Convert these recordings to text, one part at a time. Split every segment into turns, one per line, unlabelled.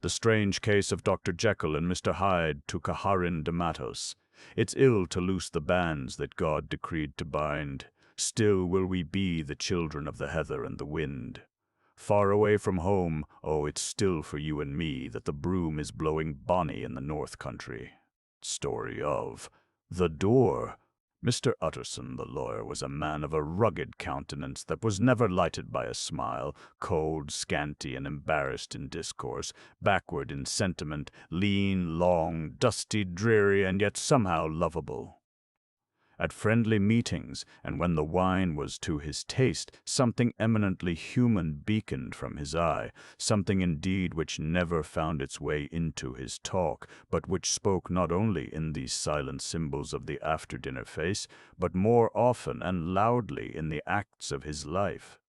The strange case of Dr. Jekyll and Mr. Hyde to Caharin de Matos. It's ill to loose the bands that God decreed to bind. Still will we be the children of the heather and the wind. Far away from home, oh, it's still for you and me that the broom is blowing bonny in the north country. Story of The Door. Mr. Utterson, the lawyer, was a man of a rugged countenance that was never lighted by a smile, cold, scanty, and embarrassed in discourse, backward in sentiment, lean, long, dusty, dreary, and yet somehow lovable. At friendly meetings, and when the wine was to his taste, something eminently human beaconed from his eye, something indeed which never found its way into his talk, but which spoke not only in these silent symbols of the after-dinner face, but more often and loudly in the acts of his life.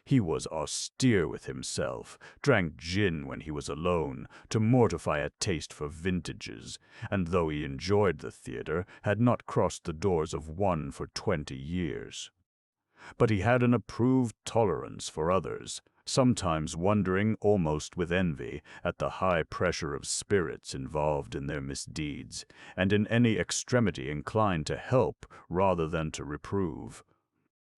He was austere with himself, drank gin when he was alone, to mortify a taste for vintages, and though he enjoyed the theatre, had not crossed the doors of one for 20 years. But he had an approved tolerance for others, sometimes wondering almost with envy at the high pressure of spirits involved in their misdeeds, and in any extremity inclined to help rather than to reprove.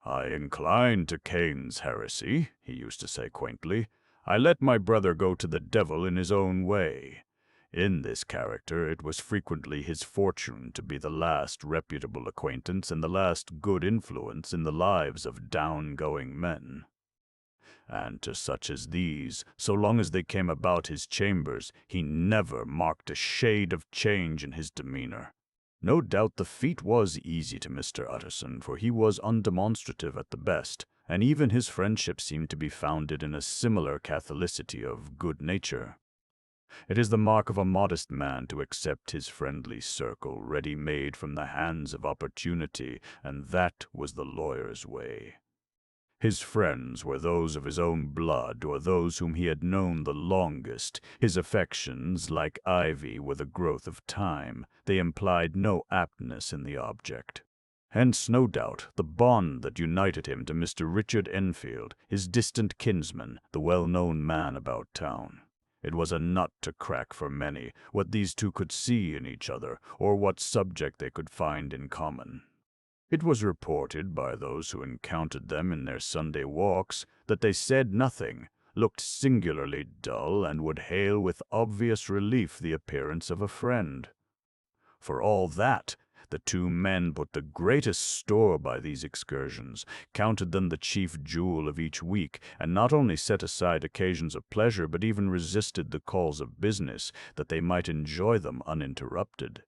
"I incline to Cain's heresy," he used to say quaintly. "I let my brother go to the devil in his own way." In this character it was frequently his fortune to be the last reputable acquaintance and the last good influence in the lives of down-going men. And to such as these, so long as they came about his chambers, he never marked a shade of change in his demeanor. No doubt the feat was easy to Mr. Utterson, for he was undemonstrative at the best, and even his friendship seemed to be founded in a similar catholicity of good nature. It is the mark of a modest man to accept his friendly circle ready-made from the hands of opportunity, and that was the lawyer's way. His friends were those of his own blood or those whom he had known the longest. His affections, like ivy, were the growth of time. They implied no aptness in the object. Hence, no doubt, the bond that united him to Mr. Richard Enfield, his distant kinsman, the well-known man about town. It was a nut to crack for many, what these two could see in each other, or what subject they could find in common. It was reported by those who encountered them in their Sunday walks that they said nothing, looked singularly dull, and would hail with obvious relief the appearance of a friend. For all that, the two men put the greatest store by these excursions, counted them the chief jewel of each week, and not only set aside occasions of pleasure, but even resisted the calls of business, that they might enjoy them uninterrupted.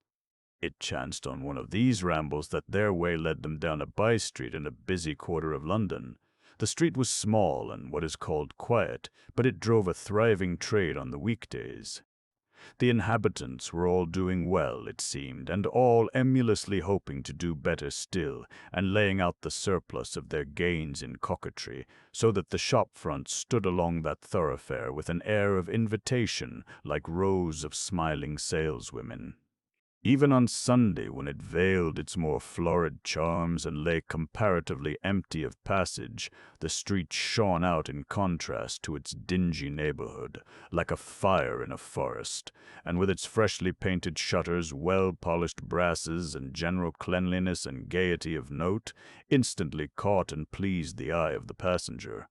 It chanced on one of these rambles that their way led them down a by-street in a busy quarter of London. The street was small and what is called quiet, but it drove a thriving trade on the weekdays. The inhabitants were all doing well, it seemed, and all emulously hoping to do better still, and laying out the surplus of their gains in coquetry, so that the shop-fronts stood along that thoroughfare with an air of invitation, like rows of smiling saleswomen. Even on Sunday, when it veiled its more florid charms and lay comparatively empty of passage, the street shone out in contrast to its dingy neighborhood, like a fire in a forest, and with its freshly painted shutters, well-polished brasses, and general cleanliness and gaiety of note, instantly caught and pleased the eye of the passenger.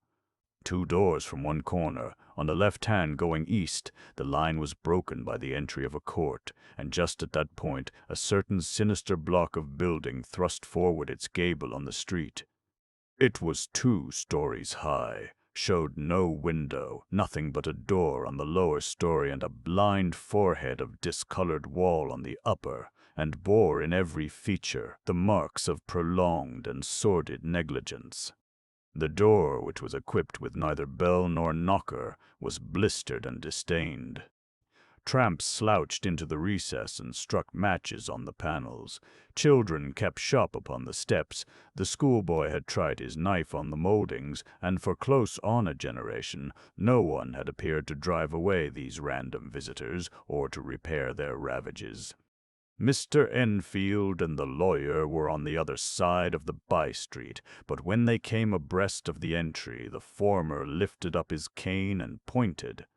2 doors from one corner, on the left hand going east, the line was broken by the entry of a court, and just at that point a certain sinister block of building thrust forward its gable on the street. It was 2 stories high, showed no window, nothing but a door on the lower story and a blind forehead of discolored wall on the upper, and bore in every feature the marks of prolonged and sordid negligence. The door, which was equipped with neither bell nor knocker, was blistered and distained. Tramps slouched into the recess and struck matches on the panels. Children kept shop upon the steps. The schoolboy had tried his knife on the moldings, and for close on a generation, no one had appeared to drive away these random visitors or to repair their ravages. Mr. Enfield and the lawyer were on the other side of the by-street, but when they came abreast of the entry, the former lifted up his cane and pointed.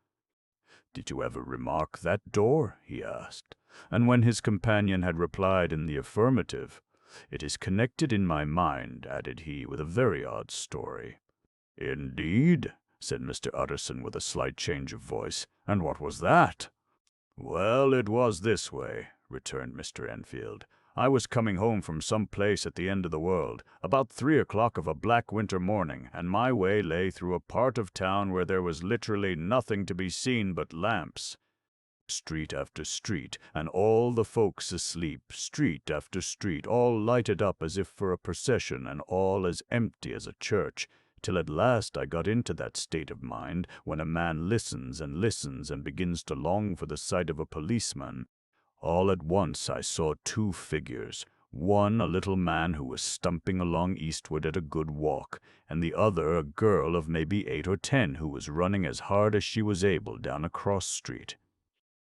"Did you ever remark that door?" he asked. And when his companion had replied in the affirmative, "It is connected in my mind," added he, with a very odd story. "Indeed?" said Mr. Utterson with a slight change of voice. "And what was that?" "Well, it was this way," returned Mr. Enfield. "I was coming home from some place at the end of the world, about 3 o'clock of a black winter morning, and my way lay through a part of town where there was literally nothing to be seen but lamps. Street after street, and all the folks asleep, street after street, all lighted up as if for a procession, and all as empty as a church, till at last I got into that state of mind when a man listens and begins to long for the sight of a policeman. All at once I saw two figures, one a little man who was stumping along eastward at a good walk, and the other a girl of maybe 8 or 10 who was running as hard as she was able down a cross street.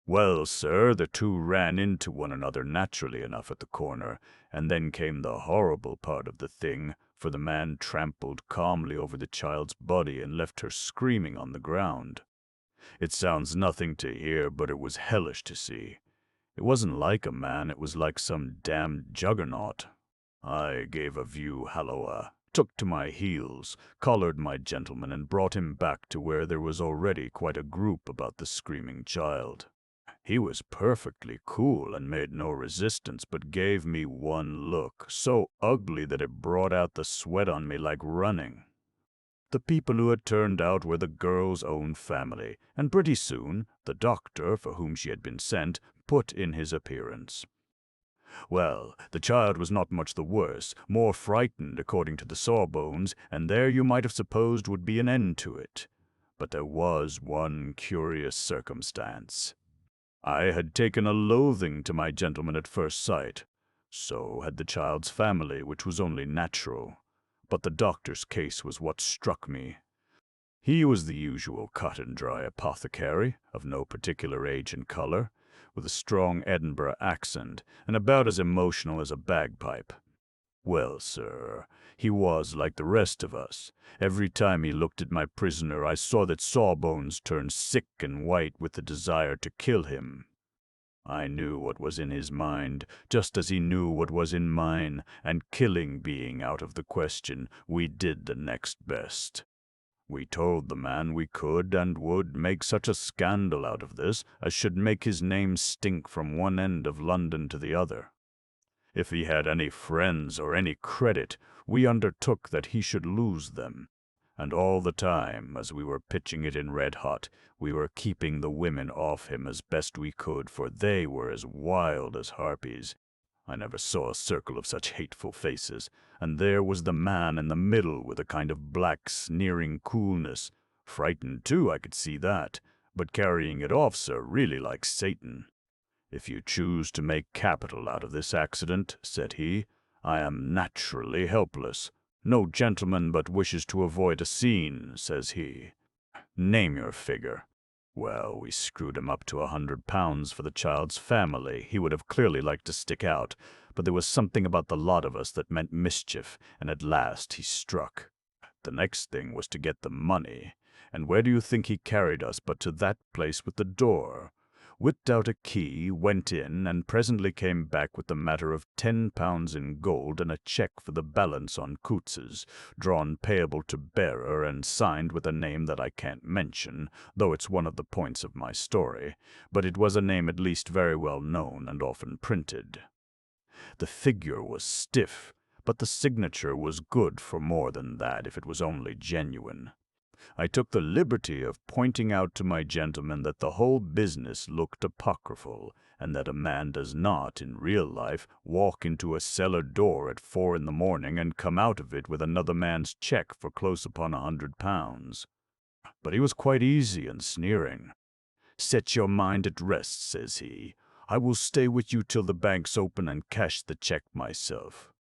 Well, sir, the two ran into one another naturally enough at the corner, and then came the horrible part of the thing, for the man trampled calmly over the child's body and left her screaming on the ground. It sounds nothing to hear, but it was hellish to see. It wasn't like a man, it was like some damned juggernaut. I gave a view halloa, took to my heels, collared my gentleman, and brought him back to where there was already quite a group about the screaming child. He was perfectly cool and made no resistance, but gave me one look, so ugly that it brought out the sweat on me like running. The people who had turned out were the girl's own family, and pretty soon the doctor, for whom she had been sent, put in his appearance. Well, the child was not much the worse, more frightened according to the sawbones, and there you might have supposed would be an end to it. But there was one curious circumstance. I had taken a loathing to my gentleman at first sight. So had the child's family, which was only natural. But the doctor's case was what struck me. He was the usual cut-and-dry apothecary, of no particular age and color, with a strong Edinburgh accent, and about as emotional as a bagpipe. Well, sir, he was like the rest of us. Every time he looked at my prisoner, I saw that Sawbones turned sick and white with the desire to kill him. I knew what was in his mind, just as he knew what was in mine, and killing being out of the question, we did the next best. We told the man we could and would make such a scandal out of this as should make his name stink from one end of London to the other. If he had any friends or any credit, we undertook that he should lose them. And all the time, as we were pitching it in red hot, we were keeping the women off him as best we could, for they were as wild as harpies. I never saw a circle of such hateful faces, and there was the man in the middle with a kind of black, sneering coolness. Frightened, too, I could see that, but carrying it off, sir, really like Satan. "If you choose to make capital out of this accident," said he, "I am naturally helpless. No gentleman but wishes to avoid a scene," says he. "Name your figure." Well, we screwed him up to £100 for the child's family. He would have clearly liked to stick out, but there was something about the lot of us that meant mischief, and at last he struck. The next thing was to get the money, and where do you think he carried us but to that place with the door? Whipped out a key, went in, and presently came back with the matter of £10 in gold and a cheque for the balance on Coutts's, drawn payable to bearer and signed with a name that I can't mention, though it's one of the points of my story, but it was a name at least very well known and often printed. The figure was stiff, but the signature was good for more than that if it was only genuine. I took the liberty of pointing out to my gentleman that the whole business looked apocryphal, and that a man does not, in real life, walk into a cellar door at 4 in the morning and come out of it with another man's cheque for close upon £100. But he was quite easy and sneering. "Set your mind at rest," says he. "I will stay with you till the bank's open and cash the cheque myself."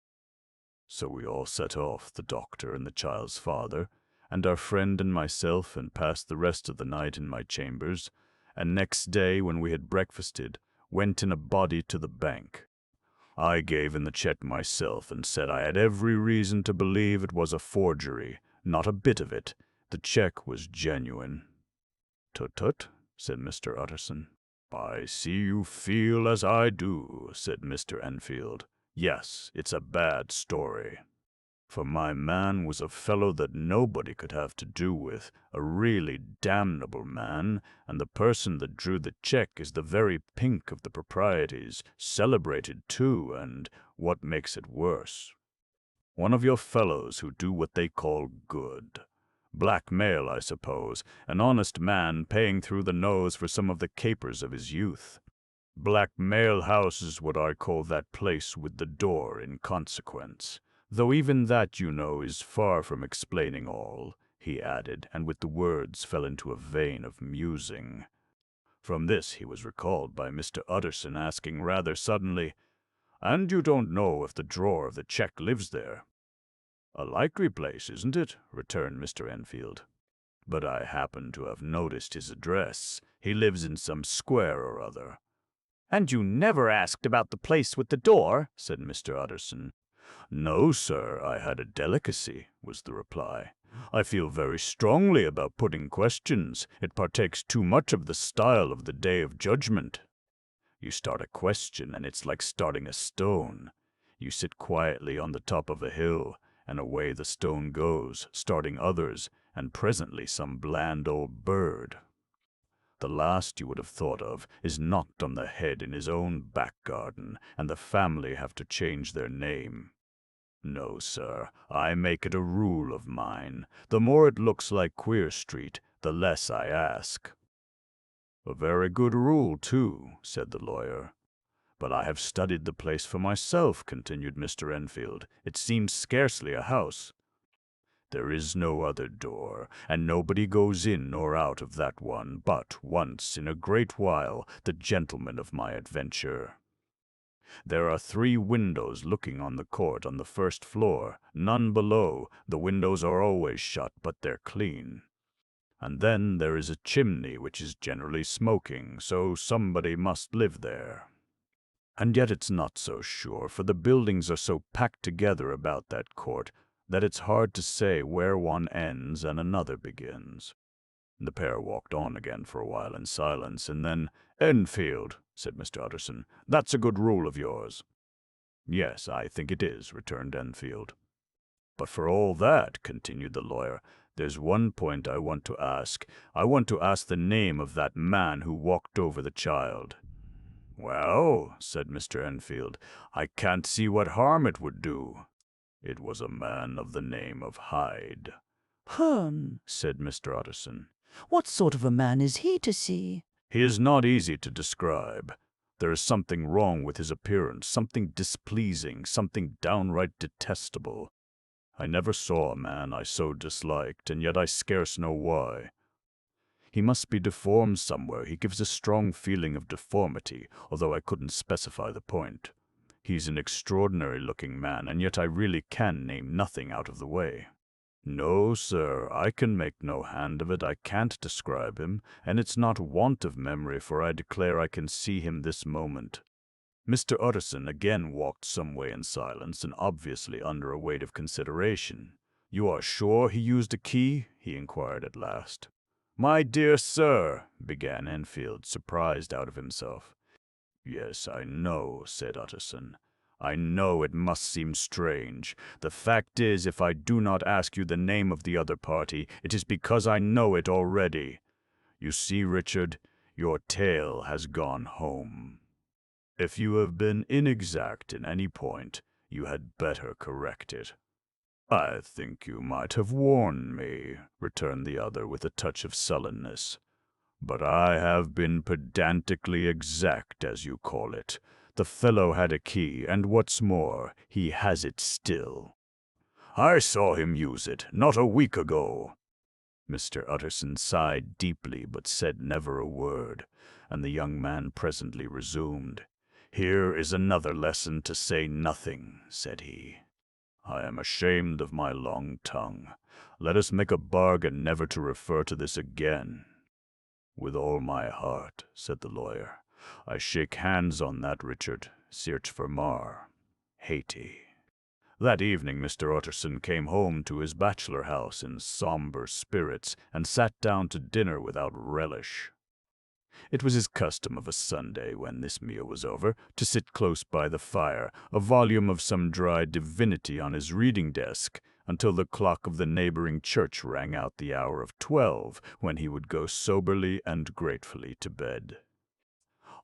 So we all set off, the doctor and the child's father, and our friend and myself, and passed the rest of the night in my chambers, and next day, when we had breakfasted, went in a body to the bank. I gave in the cheque myself, and said I had every reason to believe it was a forgery. Not a bit of it. The cheque was genuine. "Tut, tut," said Mr. Utterson. "I see you feel as I do," said Mr. Enfield. "Yes, it's a bad story. For my man was a fellow that nobody could have to do with, a really damnable man, and the person that drew the check is the very pink of the proprieties, celebrated too, and, what makes it worse, one of your fellows who do what they call good. Blackmail, I suppose, an honest man paying through the nose for some of the capers of his youth. Blackmail House is what I call that place with the door in consequence. Though even that, you know, is far from explaining all," he added, and with the words fell into a vein of musing. From this he was recalled by Mr. Utterson asking rather suddenly, "And you don't know if the drawer of the check lives there?" "A likely place, isn't it?" returned Mr. Enfield. "But I happen to have noticed his address. He lives in some square or other."
"And you never asked about the place with the door?" said Mr. Utterson.
"No, sir, I had a delicacy," was the reply. "I feel very strongly about putting questions. It partakes too much of the style of the Day of Judgment. You start a question, and it's like starting a stone. You sit quietly on the top of a hill, and away the stone goes, starting others, and presently some bland old bird, the last you would have thought of, is knocked on the head in his own back garden, and the family have to change their name. No, sir, I make it a rule of mine. The more it looks like Queer Street, the less I ask." "A very good rule, too," said the lawyer. "But I have studied the place for myself," continued Mr. Enfield. "It seems scarcely a house. There is no other door, and nobody goes in nor out of that one but, once in a great while, the gentleman of my adventure. There are 3 windows looking on the court on the first floor, none below. The windows are always shut, but they're clean. And then there is a chimney which is generally smoking, so somebody must live there. And yet it's not so sure, for the buildings are so packed together about that court that it's hard to say where one ends and another begins." The pair walked on again for a while in silence, and then, "Enfield," said Mr. Utterson, "that's a good rule of yours." "Yes, I think it is," returned Enfield. "But for all that," continued the lawyer, "there's one point I want to ask. I want to ask the name of that man who walked over the child." "Well," said Mr. Enfield, "I can't see what harm it would do. It was a man of the name of Hyde."
Said Mr. Utterson. "What sort of a man is he to see?"
"He is not easy to describe. There is something wrong with his appearance, something displeasing, something downright detestable. I never saw a man I so disliked, and yet I scarce know why. He must be deformed somewhere. He gives a strong feeling of deformity, although I couldn't specify the point. He's an extraordinary-looking man, and yet I really can name nothing out of the way. No, sir, I can make no hand of it. I can't describe him, and it's not want of memory, for I declare I can see him this moment." Mr. Utterson again walked some way in silence, and obviously under a weight of consideration. "You are sure he used a key?" he inquired at last. "My dear sir," began Enfield, surprised out of himself. "Yes, I know," said Utterson. "I know it must seem strange. The fact is, if I do not ask you the name of the other party, it is because I know it already. You see, Richard, your tale has gone home. If you have been inexact in any point, you had better correct it." "I think you might have warned me," returned the other with a touch of sullenness. "But I have been pedantically exact, as you call it. The fellow had a key, and what's more, he has it still. I saw him use it, not a week ago." Mr. Utterson sighed deeply, but said never a word, and the young man presently resumed. "Here is another lesson to say nothing," said he. "I am ashamed of my long tongue. Let us make a bargain never to refer to this again." "With all my heart," said the lawyer. "I shake hands on that, Richard. Search for Mar. Haiti." That evening Mr. Utterson came home to his bachelor house in somber spirits, and sat down to dinner without relish. It was his custom of a Sunday, when this meal was over, to sit close by the fire, a volume of some dry divinity on his reading desk, until the clock of the neighboring church rang out the hour of 12, when he would go soberly and gratefully to bed.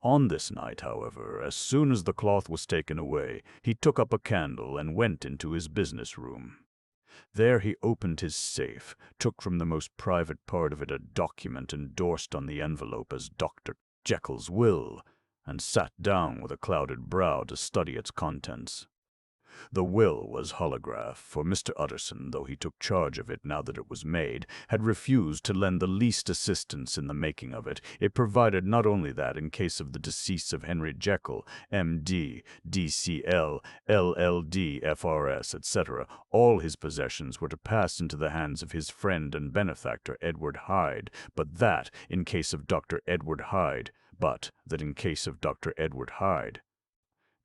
On this night, however, as soon as the cloth was taken away, he took up a candle and went into his business room. There he opened his safe, took from the most private part of it a document endorsed on the envelope as Dr. Jekyll's will, and sat down with a clouded brow to study its contents. The will was holograph, for Mr. Utterson, though he took charge of it now that it was made, had refused to lend the least assistance in the making of it. It provided not only that, in case of the decease of Henry Jekyll, M.D., D.C.L., L.L.D., F.R.S., etc., all his possessions were to pass into the hands of his friend and benefactor Edward Hyde, but that in case of Dr. Edward Hyde,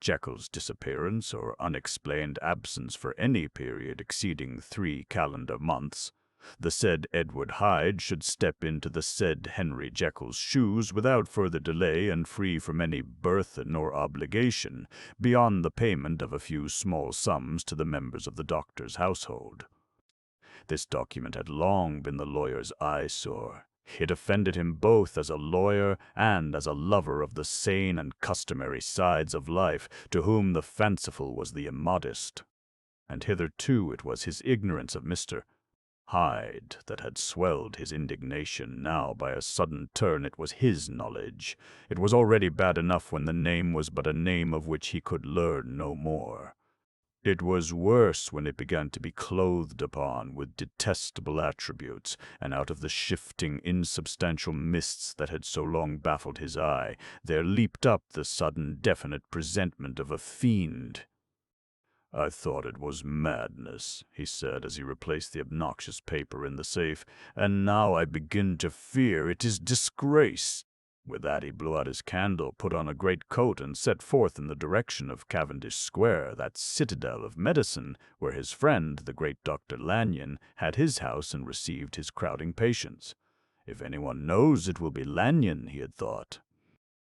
Jekyll's disappearance or unexplained absence for any period exceeding 3 calendar months, the said Edward Hyde should step into the said Henry Jekyll's shoes without further delay and free from any burthen or obligation, beyond the payment of a few small sums to the members of the doctor's household. This document had long been the lawyer's eyesore. It offended him both as a lawyer and as a lover of the sane and customary sides of life, to whom the fanciful was the immodest. And hitherto it was his ignorance of Mr. Hyde that had swelled his indignation. Now, by a sudden turn, it was his knowledge. It was already bad enough when the name was but a name of which he could learn no more. It was worse when it began to be clothed upon with detestable attributes, and out of the shifting, insubstantial mists that had so long baffled his eye, there leaped up the sudden, definite presentment of a fiend. "I thought it was madness," he said as he replaced the obnoxious paper in the safe, "and now I begin to fear it is disgrace." With that he blew out his candle, put on a great coat, and set forth in the direction of Cavendish Square, that citadel of medicine, where his friend, the great Dr. Lanyon, had his house and received his crowding patients. If anyone knows, it will be Lanyon, he had thought.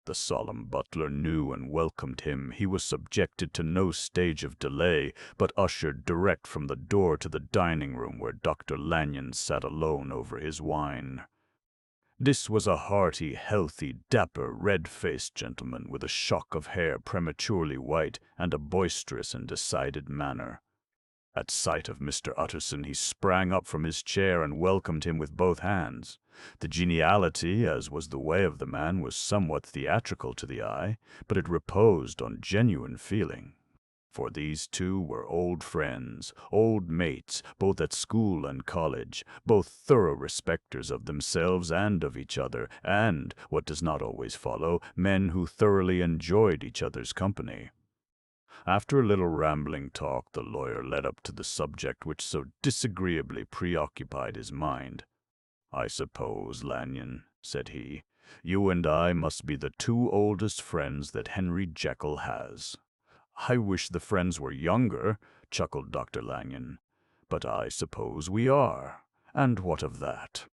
The solemn butler knew and welcomed him. He was subjected to no stage of delay, but ushered direct from the door to the dining-room, where Dr. Lanyon sat alone over his wine. This was a hearty, healthy, dapper, red-faced gentleman with a shock of hair prematurely white and a boisterous and decided manner. At sight of Mr. Utterson, he sprang up from his chair and welcomed him with both hands. The geniality, as was the way of the man, was somewhat theatrical to the eye, but it reposed on genuine feeling. For these two were old friends, old mates, both at school and college, both thorough respecters of themselves and of each other, and, what does not always follow, men who thoroughly enjoyed each other's company. After a little rambling talk, the lawyer led up to the subject which so disagreeably preoccupied his mind. "I suppose, Lanyon," said he, "you and I must be the two oldest friends that Henry Jekyll has." "I wish the friends were younger," chuckled Dr. Lanyon. "But I suppose we are. And what of that?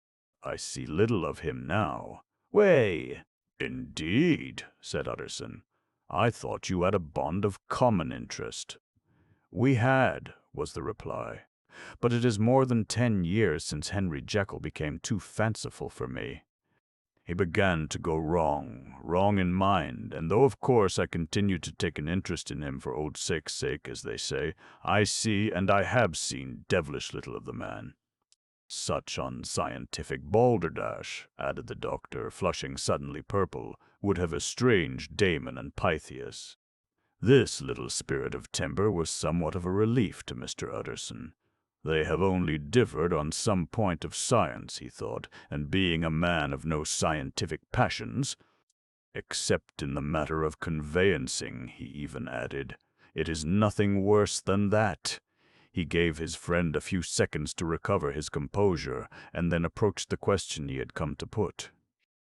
I see little of him now." "Way!" "Indeed," said Utterson. "I thought you had a bond of common interest." "We had," was the reply. "But it is more than 10 years since Henry Jekyll became too fanciful for me. He began to go wrong in mind, and though of course I continued to take an interest in him for old sake's sake, as they say, I see, and I have seen, devilish little of the man." "Such unscientific balderdash," added the doctor, flushing suddenly purple, "would have estranged Damon and Pythias." This little spirit of temper was somewhat of a relief to Mr. Utterson. They have only differed on some point of science, he thought, and being a man of no scientific passions, except in the matter of conveyancing, he even added, it is nothing worse than that. He gave his friend a few seconds to recover his composure, and then approached the question he had come to put.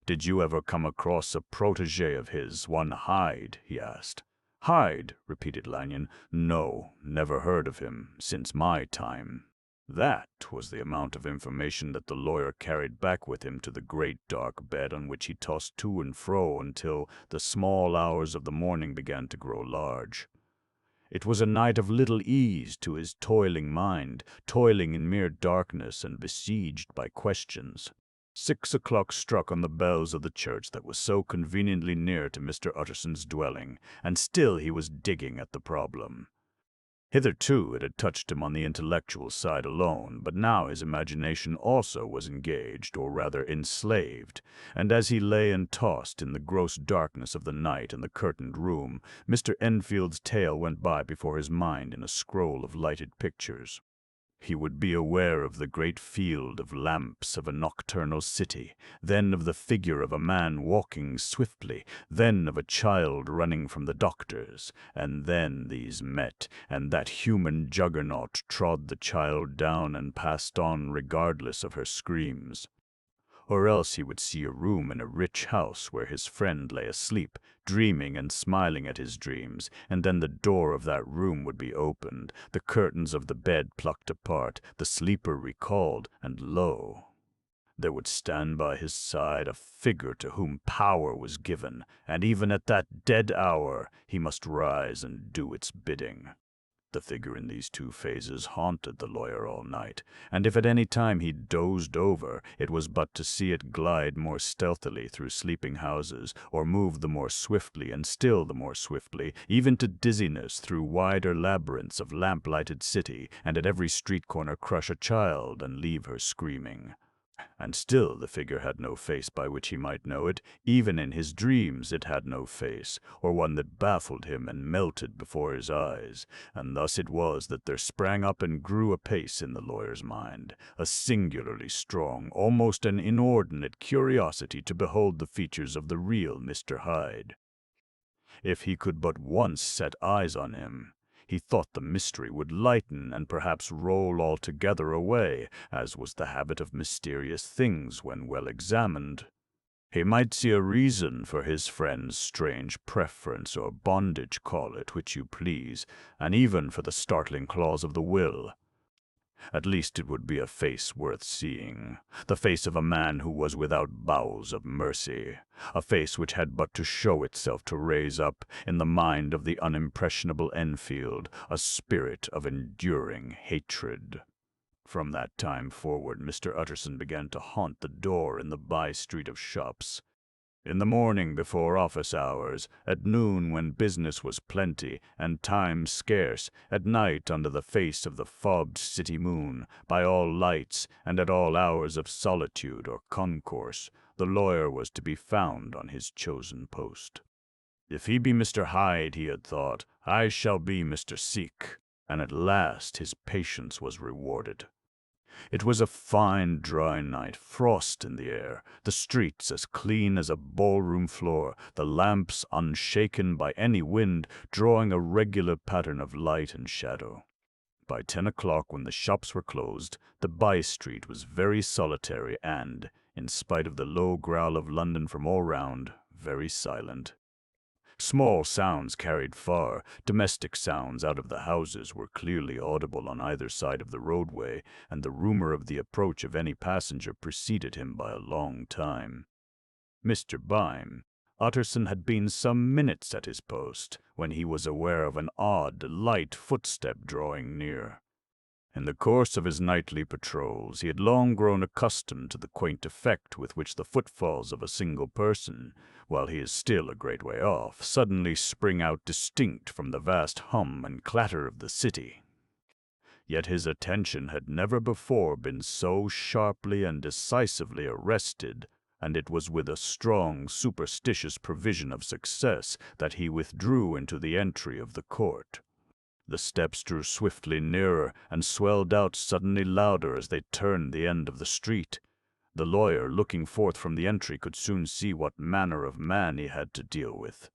"Did you ever come across a protégé of his, one Hyde?" he asked. "Hyde," repeated Lanyon. "No, never heard of him, since my time." That was the amount of information that the lawyer carried back with him to the great dark bed on which he tossed to and fro until the small hours of the morning began to grow large. It was a night of little ease to his toiling mind, toiling in mere darkness and besieged by questions. 6 o'clock struck on the bells of the church that was so conveniently near to Mr. Utterson's dwelling, and still he was digging at the problem. Hitherto it had touched him on the intellectual side alone, but now his imagination also was engaged, or rather enslaved, and as he lay and tossed in the gross darkness of the night in the curtained room, Mr. Enfield's tale went by before his mind in a scroll of lighted pictures. He would be aware of the great field of lamps of a nocturnal city, then of the figure of a man walking swiftly, then of a child running from the doctor's, and then these met, and that human juggernaut trod the child down and passed on regardless of her screams. Or else he would see a room in a rich house where his friend lay asleep, dreaming and smiling at his dreams, and then the door of that room would be opened, the curtains of the bed plucked apart, the sleeper recalled, and lo! There would stand by his side a figure to whom power was given, and even at that dead hour he must rise and do its bidding. The figure in these two phases haunted the lawyer all night, and if at any time he dozed over, it was but to see it glide more stealthily through sleeping houses, or move the more swiftly and still the more swiftly, even to dizziness through wider labyrinths of lamp-lighted city, and at every street corner crush a child and leave her screaming. And still the figure had no face by which he might know it. Even in his dreams it had no face, or one that baffled him and melted before his eyes. And thus it was that there sprang up and grew apace in the lawyer's mind a singularly strong, almost an inordinate curiosity to behold the features of the real Mr. Hyde. If he could but once set eyes on him, he thought the mystery would lighten and perhaps roll altogether away, as was the habit of mysterious things when well examined. He might see a reason for his friend's strange preference or bondage, call it which you please, and even for the startling clause of the will. At least it would be a face worth seeing, the face of a man who was without bowels of mercy, a face which had but to show itself to raise up, in the mind of the unimpressionable Enfield, a spirit of enduring hatred. From that time forward Mr. Utterson began to haunt the door in the by-street of shops. In the morning before office hours, at noon when business was plenty and time scarce, at night under the face of the fobbed city moon, by all lights and at all hours of solitude or concourse, the lawyer was to be found on his chosen post. If he be Mr. Hyde, he had thought, I shall be Mr. Seek, and at last his patience was rewarded. It was a fine, dry night, frost in the air, the streets as clean as a ballroom floor, the lamps unshaken by any wind, drawing a regular pattern of light and shadow. By 10 o'clock, when the shops were closed, the by-street was very solitary and, in spite of the low growl of London from all round, very silent. Small sounds carried far, domestic sounds out of the houses were clearly audible on either side of the roadway, and the rumor of the approach of any passenger preceded him by a long time. Mr. Byme, Utterson had been some minutes at his post, when he was aware of an odd, light footstep drawing near. In the course of his nightly patrols, he had long grown accustomed to the quaint effect with which the footfalls of a single person, while he is still a great way off, suddenly spring out distinct from the vast hum and clatter of the city. Yet his attention had never before been so sharply and decisively arrested, and it was with a strong, superstitious prevision of success that he withdrew into the entry of the court. The steps drew swiftly nearer and swelled out suddenly louder as they turned the end of the street. The lawyer, looking forth from the entry, could soon see what manner of man he had to deal with.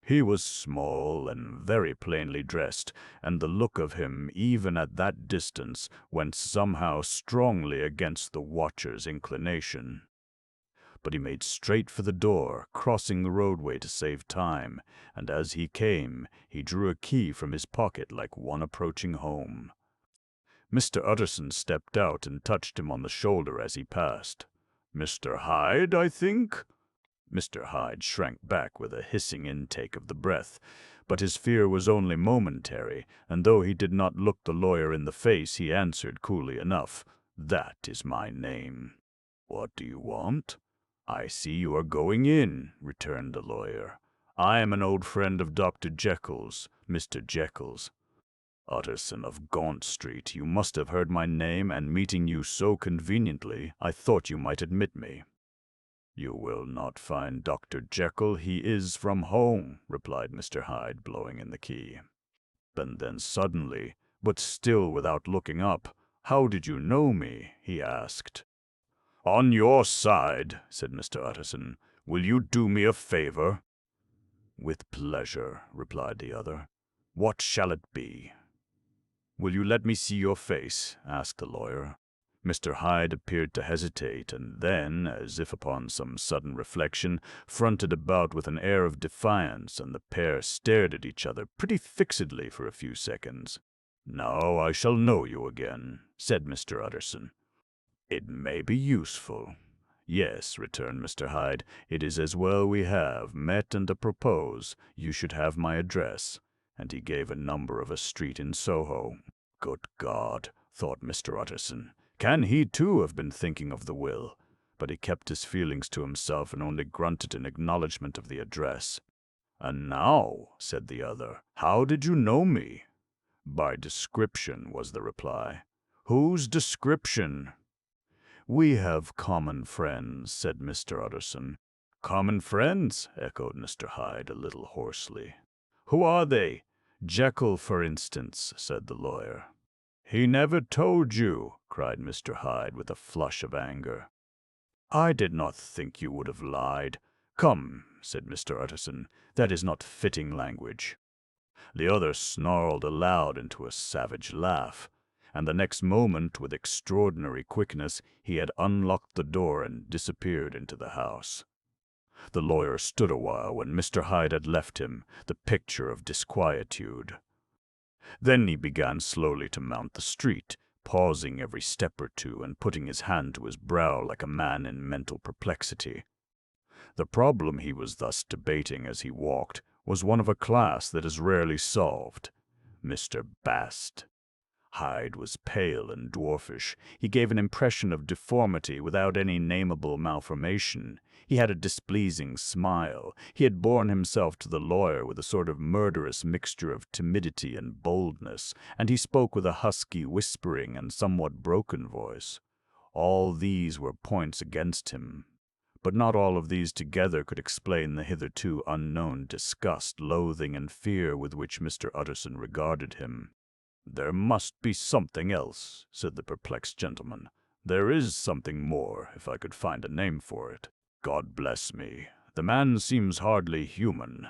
He was small and very plainly dressed, and the look of him, even at that distance, went somehow strongly against the watcher's inclination. But he made straight for the door, crossing the roadway to save time, and as he came, he drew a key from his pocket like one approaching home. Mr. Utterson stepped out and touched him on the shoulder as he passed. "Mr. Hyde, I think?" Mr. Hyde shrank back with a hissing intake of the breath, but his fear was only momentary, and though he did not look the lawyer in the face, he answered coolly enough, "That is my name." "What do you want?" "I see you are going in," returned the lawyer. "I am an old friend of Dr. Jekyll's, Mr. Jekyll's. Utterson of Gaunt Street, you must have heard my name, and meeting you so conveniently, I thought you might admit me." "You will not find Dr. Jekyll. He is from home," replied Mr. Hyde, blowing in the key. And then suddenly, but still without looking up, "How did you know me?" he asked. "On your side," said Mr. Utterson. "Will you do me a favor?" "With pleasure," replied the other. "What shall it be?" "Will you let me see your face?" asked the lawyer. Mr. Hyde appeared to hesitate, and then, as if upon some sudden reflection, fronted about with an air of defiance, and the pair stared at each other pretty fixedly for a few seconds. "Now I shall know you again," said Mr. Utterson. "It may be useful." "Yes," returned Mr. Hyde, "it is as well we have met, and apropos, you should have my address." And he gave a number of a street in Soho. "Good God," thought Mr. Utterson, "can he too have been thinking of the will?" But he kept his feelings to himself and only grunted in acknowledgment of the address. "And now," said the other, "how did you know me?" "By description," was the reply. "Whose description?" "We have common friends," said Mr. Utterson. "Common friends?" echoed Mr. Hyde a little hoarsely. "Who are they?" "Jekyll, for instance," said the lawyer. "He never told you," cried Mr. Hyde with a flush of anger. "I did not think you would have lied." "Come," said Mr. Utterson, "that is not fitting language." The other snarled aloud into a savage laugh, and the next moment, with extraordinary quickness, he had unlocked the door and disappeared into the house. The lawyer stood a while when Mr. Hyde had left him, the picture of disquietude. Then he began slowly to mount the street, pausing every step or two and putting his hand to his brow like a man in mental perplexity. The problem he was thus debating as he walked was one of a class that is rarely solved. Mr. Bast. Hyde was pale and dwarfish. He gave an impression of deformity without any nameable malformation. He had a displeasing smile. He had borne himself to the lawyer with a sort of murderous mixture of timidity and boldness, and he spoke with a husky, whispering, and somewhat broken voice. All these were points against him. But not all of these together could explain the hitherto unknown disgust, loathing, and fear with which Mr. Utterson regarded him. "There must be something else," said the perplexed gentleman. "There is something more, if I could find a name for it. God bless me, the man seems hardly human.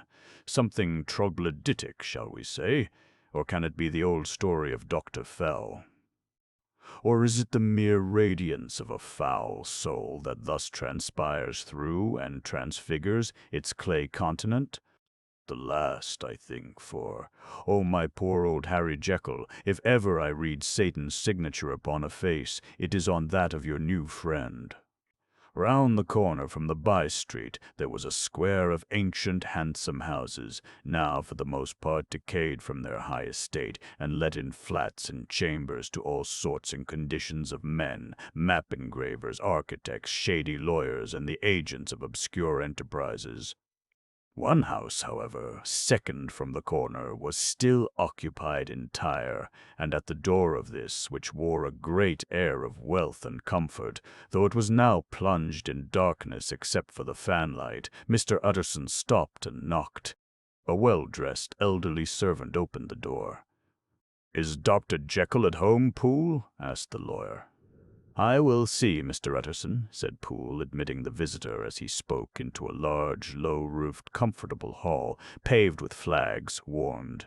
Something troglodytic, shall we say? Or can it be the old story of Dr. Fell? Or is it the mere radiance of a foul soul that thus transpires through and transfigures its clay continent? The last, I think, for, oh, my poor old Harry Jekyll, if ever I read Satan's signature upon a face, it is on that of your new friend." Round the corner from the by-street there was a square of ancient, handsome houses, now for the most part decayed from their high estate, and let in flats and chambers to all sorts and conditions of men, map engravers, architects, shady lawyers, and the agents of obscure enterprises. One house, however, second from the corner, was still occupied entire, and at the door of this, which wore a great air of wealth and comfort, though it was now plunged in darkness except for the fanlight, Mr. Utterson stopped and knocked. A well-dressed, elderly servant opened the door. "Is Dr. Jekyll at home, Poole?" asked the lawyer. "I will see, Mr. Utterson," said Poole, admitting the visitor as he spoke into a large, low-roofed, comfortable hall, paved with flags, warmed,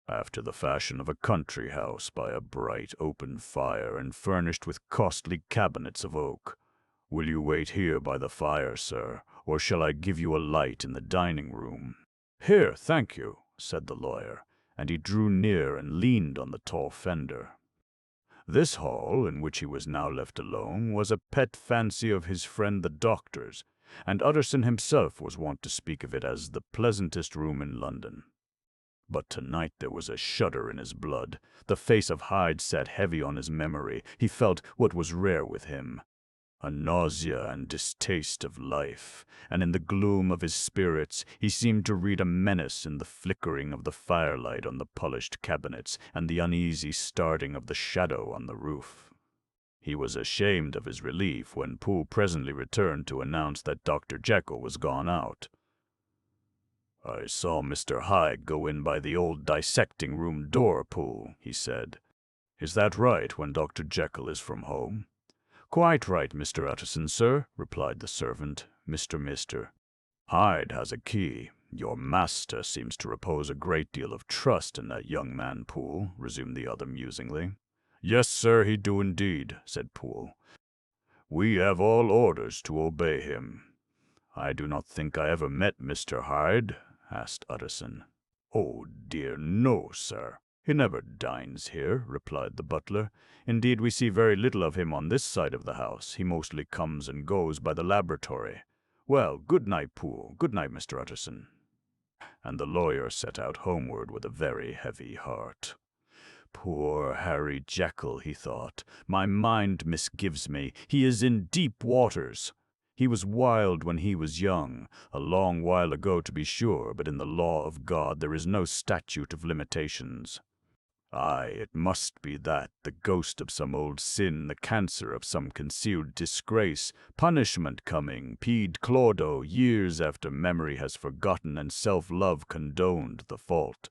after the fashion of a country house, by a bright, open fire, and furnished with costly cabinets of oak. "Will you wait here by the fire, sir, or shall I give you a light in the dining-room?" "Here, thank you," said the lawyer, and he drew near and leaned on the tall fender. This hall, in which he was now left alone, was a pet fancy of his friend the doctor's, and Utterson himself was wont to speak of it as the pleasantest room in London. But tonight there was a shudder in his blood. The face of Hyde sat heavy on his memory. He felt what was rare with him, a nausea and distaste of life, and in the gloom of his spirits he seemed to read a menace in the flickering of the firelight on the polished cabinets and the uneasy starting of the shadow on the roof. He was ashamed of his relief when Poole presently returned to announce that Dr. Jekyll was gone out. "I saw Mr. Hyde go in by the old dissecting-room door, Poole," he said. "Is that right when Dr. Jekyll is from home?" "Quite right, Mr. Utterson, sir," replied the servant. Mr. Hyde has a key. Your master seems to repose a great deal of trust in that young man, Poole," resumed the other musingly. "Yes, sir, he do indeed," said Poole. "We have all orders to obey him." "I do not think I ever met Mr. Hyde?" asked Utterson. "Oh, dear, no, sir. He never dines here," replied the butler. "Indeed, we see very little of him on this side of the house. He mostly comes and goes by the laboratory. Well, good night, Poole. Good night, Mr. Utterson." And the lawyer set out homeward with a very heavy heart. "Poor Harry Jekyll," he thought. "My mind misgives me. He is in deep waters. He was wild when he was young, a long while ago to be sure, but in the law of God there is no statute of limitations. Aye, it must be that, the ghost of some old sin, the cancer of some concealed disgrace, punishment coming, pede claudo, years after memory has forgotten and self-love condoned the fault."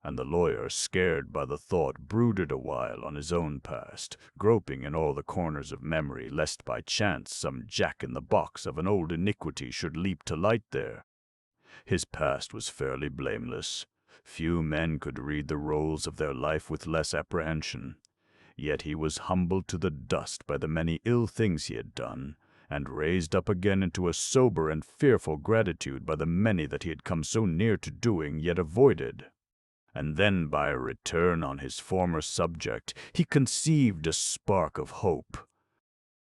And the lawyer, scared by the thought, brooded a while on his own past, groping in all the corners of memory, lest by chance some jack-in-the-box of an old iniquity should leap to light there. His past was fairly blameless. Few men could read the rolls of their life with less apprehension. Yet he was humbled to the dust by the many ill things he had done, and raised up again into a sober and fearful gratitude by the many that he had come so near to doing, yet avoided. And then by a return on his former subject, he conceived a spark of hope.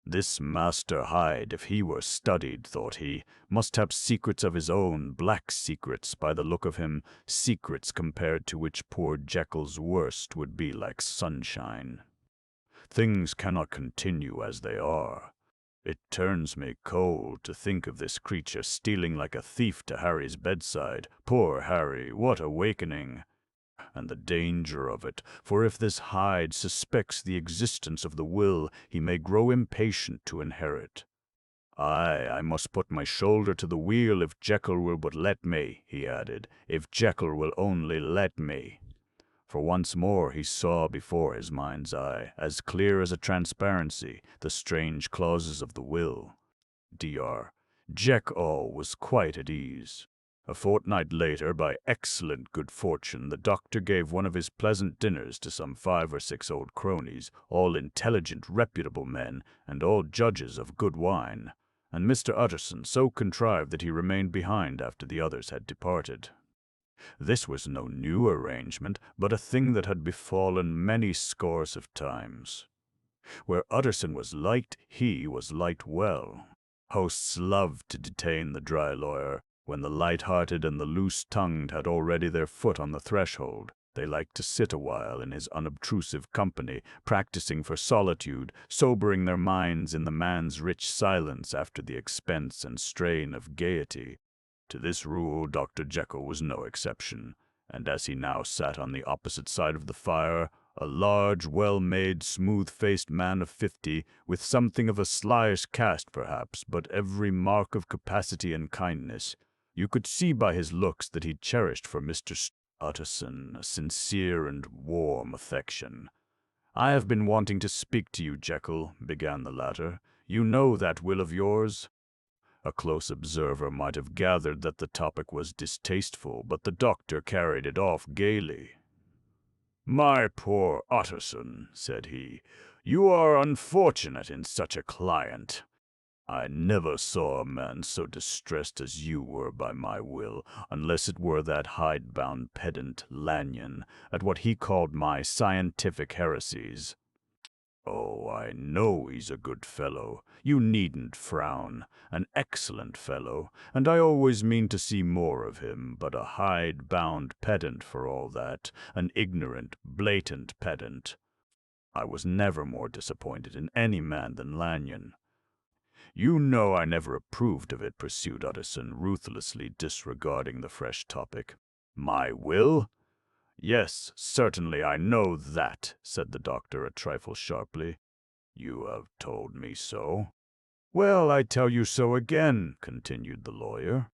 This Master Hyde, if he were studied, thought he, must have secrets of his own, black secrets, by the look of him, secrets compared to which poor Jekyll's worst would be like sunshine. Things cannot continue as they are. It turns me cold to think of this creature stealing like a thief to Harry's bedside. Poor Harry, what awakening! And the danger of it, for if this Hyde suspects the existence of the will, he may grow impatient to inherit. "Aye, I must put my shoulder to the wheel if Jekyll will but let me," he added, "if Jekyll will only let me." For once more he saw before his mind's eye, as clear as a transparency, the strange clauses of the will. Dr. Jekyll was quite at ease. A fortnight later, by excellent good fortune, the doctor gave one of his pleasant dinners to some 5 or 6 old cronies, all intelligent, reputable men, and all judges of good wine, and Mr. Utterson so contrived that he remained behind after the others had departed. This was no new arrangement, but a thing that had befallen many scores of times. Where Utterson was liked, he was liked well. Hosts loved to detain the dry lawyer. When the light-hearted and the loose-tongued had already their foot on the threshold, they liked to sit a while in his unobtrusive company, practicing for solitude, sobering their minds in the man's rich silence after the expense and strain of gaiety. To this rule Dr. Jekyll was no exception, and as he now sat on the opposite side of the fire, a large, well-made, smooth-faced man of 50, with something of a slyish cast perhaps, but every mark of capacity and kindness, you could see by his looks that he cherished for Mr. Utterson a sincere and warm affection. "I have been wanting to speak to you, Jekyll," began the latter. "You know that will of yours?" A close observer might have gathered that the topic was distasteful, but the doctor carried it off gaily. "My poor Utterson," said he, "you are unfortunate in such a client. I never saw a man so distressed as you were by my will, unless it were that hide-bound pedant, Lanyon, at what he called my scientific heresies. Oh, I know he's a good fellow. You needn't frown. An excellent fellow, and I always mean to see more of him, but a hide-bound pedant for all that, an ignorant, blatant pedant. I was never more disappointed in any man than Lanyon. You know I never approved of it, pursued Utterson, ruthlessly disregarding the fresh topic. My will? Yes, certainly I know that, said the doctor a trifle sharply. You have told me so. Well, I tell you so again, continued the lawyer.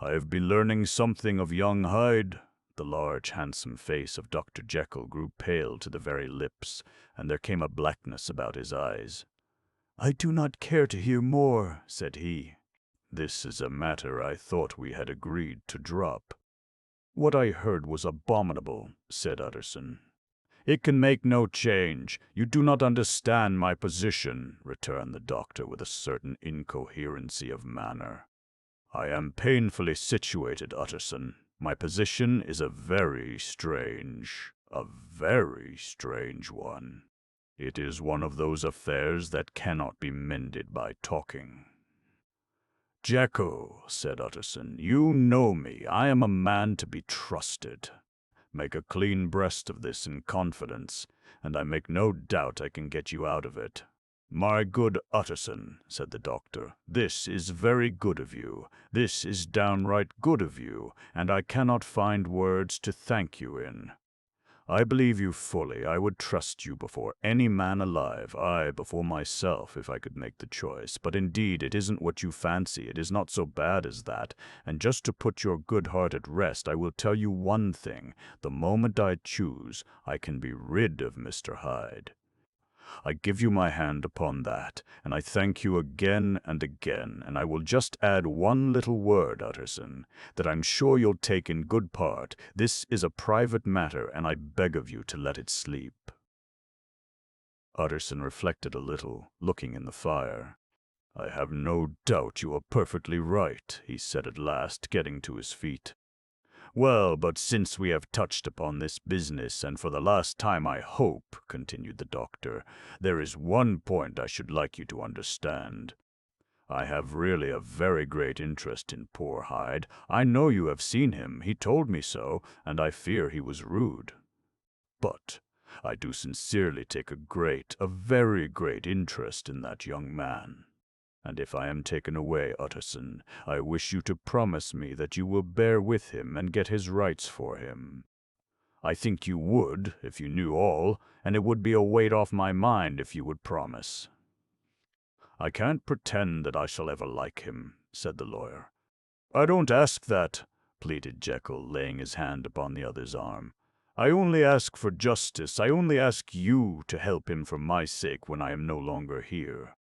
I have been learning something of young Hyde. The large, handsome face of Dr. Jekyll grew pale to the very lips, and there came a blackness about his eyes. I do not care to hear more, said he. This is a matter I thought we had agreed to drop. What I heard was abominable, said Utterson. It can make no change. You do not understand my position, returned the doctor with a certain incoherency of manner. I am painfully situated, Utterson. My position is a very strange one. It is one of those affairs that cannot be mended by talking. Jekyll, said Utterson, you know me. I am a man to be trusted. Make a clean breast of this in confidence, and I make no doubt I can get you out of it. My good Utterson, said the doctor, this is very good of you. This is downright good of you, and I cannot find words to thank you in. I believe you fully. I would trust you before any man alive, I before myself, if I could make the choice. But indeed, it isn't what you fancy. It is not so bad as that. And just to put your good heart at rest, I will tell you one thing. The moment I choose, I can be rid of Mr. Hyde. I give you my hand upon that, and I thank you again and again, and I will just add one little word, Utterson, that I'm sure you'll take in good part. This is a private matter, and I beg of you to let it sleep. Utterson reflected a little, looking in the fire. I have no doubt you are perfectly right, he said at last, getting to his feet. Well, but since we have touched upon this business, and for the last time I hope, continued the doctor, there is one point I should like you to understand. I have really a very great interest in poor Hyde. I know you have seen him. He told me so, and I fear he was rude. But I do sincerely take a very great interest in that young man. And if I am taken away, Utterson, I wish you to promise me that you will bear with him and get his rights for him. I think you would, if you knew all, and it would be a weight off my mind if you would promise. I can't pretend that I shall ever like him, said the lawyer. I don't ask that, pleaded Jekyll, laying his hand upon the other's arm. I only ask for justice. I only ask you to help him for my sake when I am no longer here.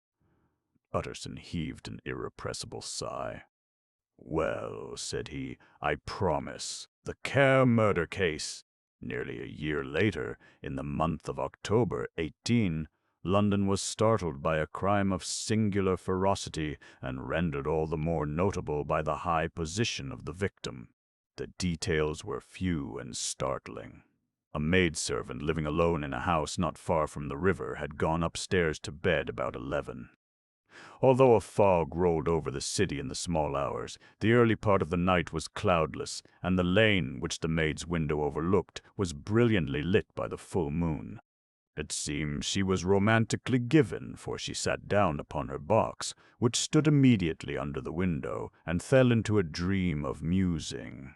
Utterson heaved an irrepressible sigh. Well, said he, I promise. The Kerr murder case. Nearly a year later, in the month of October, 18, London was startled by a crime of singular ferocity and rendered all the more notable by the high position of the victim. The details were few and startling. A maidservant living alone in a house not far from the river had gone upstairs to bed about 11. Although a fog rolled over the city in the small hours, the early part of the night was cloudless, and the lane, which the maid's window overlooked, was brilliantly lit by the full moon. It seems she was romantically given, for she sat down upon her box, which stood immediately under the window, and fell into a dream of musing.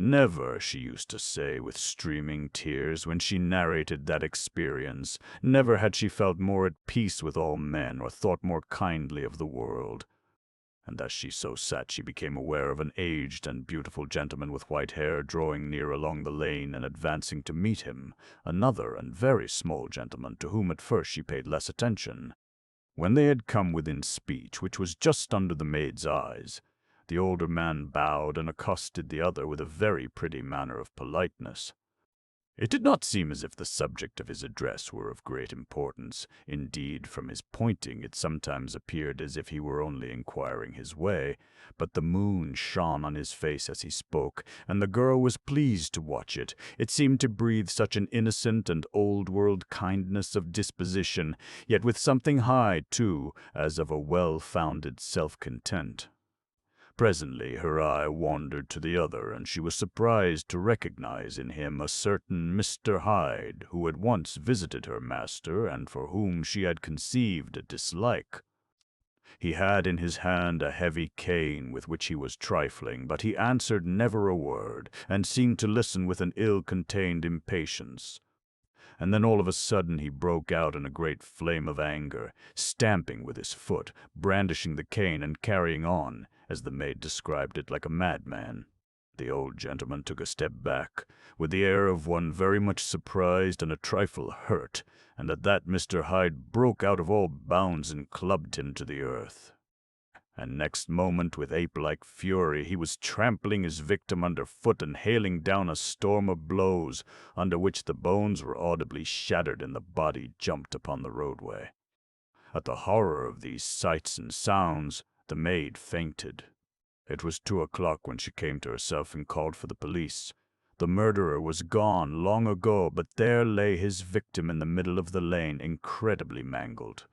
Never, she used to say with streaming tears when she narrated that experience, never had she felt more at peace with all men or thought more kindly of the world. And as she so sat, she became aware of an aged and beautiful gentleman with white hair drawing near along the lane and advancing to meet him, another and very small gentleman to whom at first she paid less attention. When they had come within speech, which was just under the maid's eyes, the older man bowed and accosted the other with a very pretty manner of politeness. It did not seem as if the subject of his address were of great importance. Indeed, from his pointing, it sometimes appeared as if he were only inquiring his way. But the moon shone on his face as he spoke, and the girl was pleased to watch it. It seemed to breathe such an innocent and old-world kindness of disposition, yet with something high, too, as of a well-founded self-content. Presently her eye wandered to the other, and she was surprised to recognize in him a certain Mr. Hyde, who had once visited her master, and for whom she had conceived a dislike. He had in his hand a heavy cane with which he was trifling, but he answered never a word, and seemed to listen with an ill-contained impatience. And then all of a sudden he broke out in a great flame of anger, stamping with his foot, brandishing the cane, and carrying on, as the maid described it, like a madman. The old gentleman took a step back, with the air of one very much surprised and a trifle hurt, and at that Mr. Hyde broke out of all bounds and clubbed him to the earth. And next moment, with ape-like fury, he was trampling his victim under foot and hailing down a storm of blows, under which the bones were audibly shattered and the body jumped upon the roadway. At the horror of these sights and sounds, the maid fainted. It was 2 o'clock when she came to herself and called for the police. The murderer was gone long ago, but there lay his victim in the middle of the lane, incredibly mangled.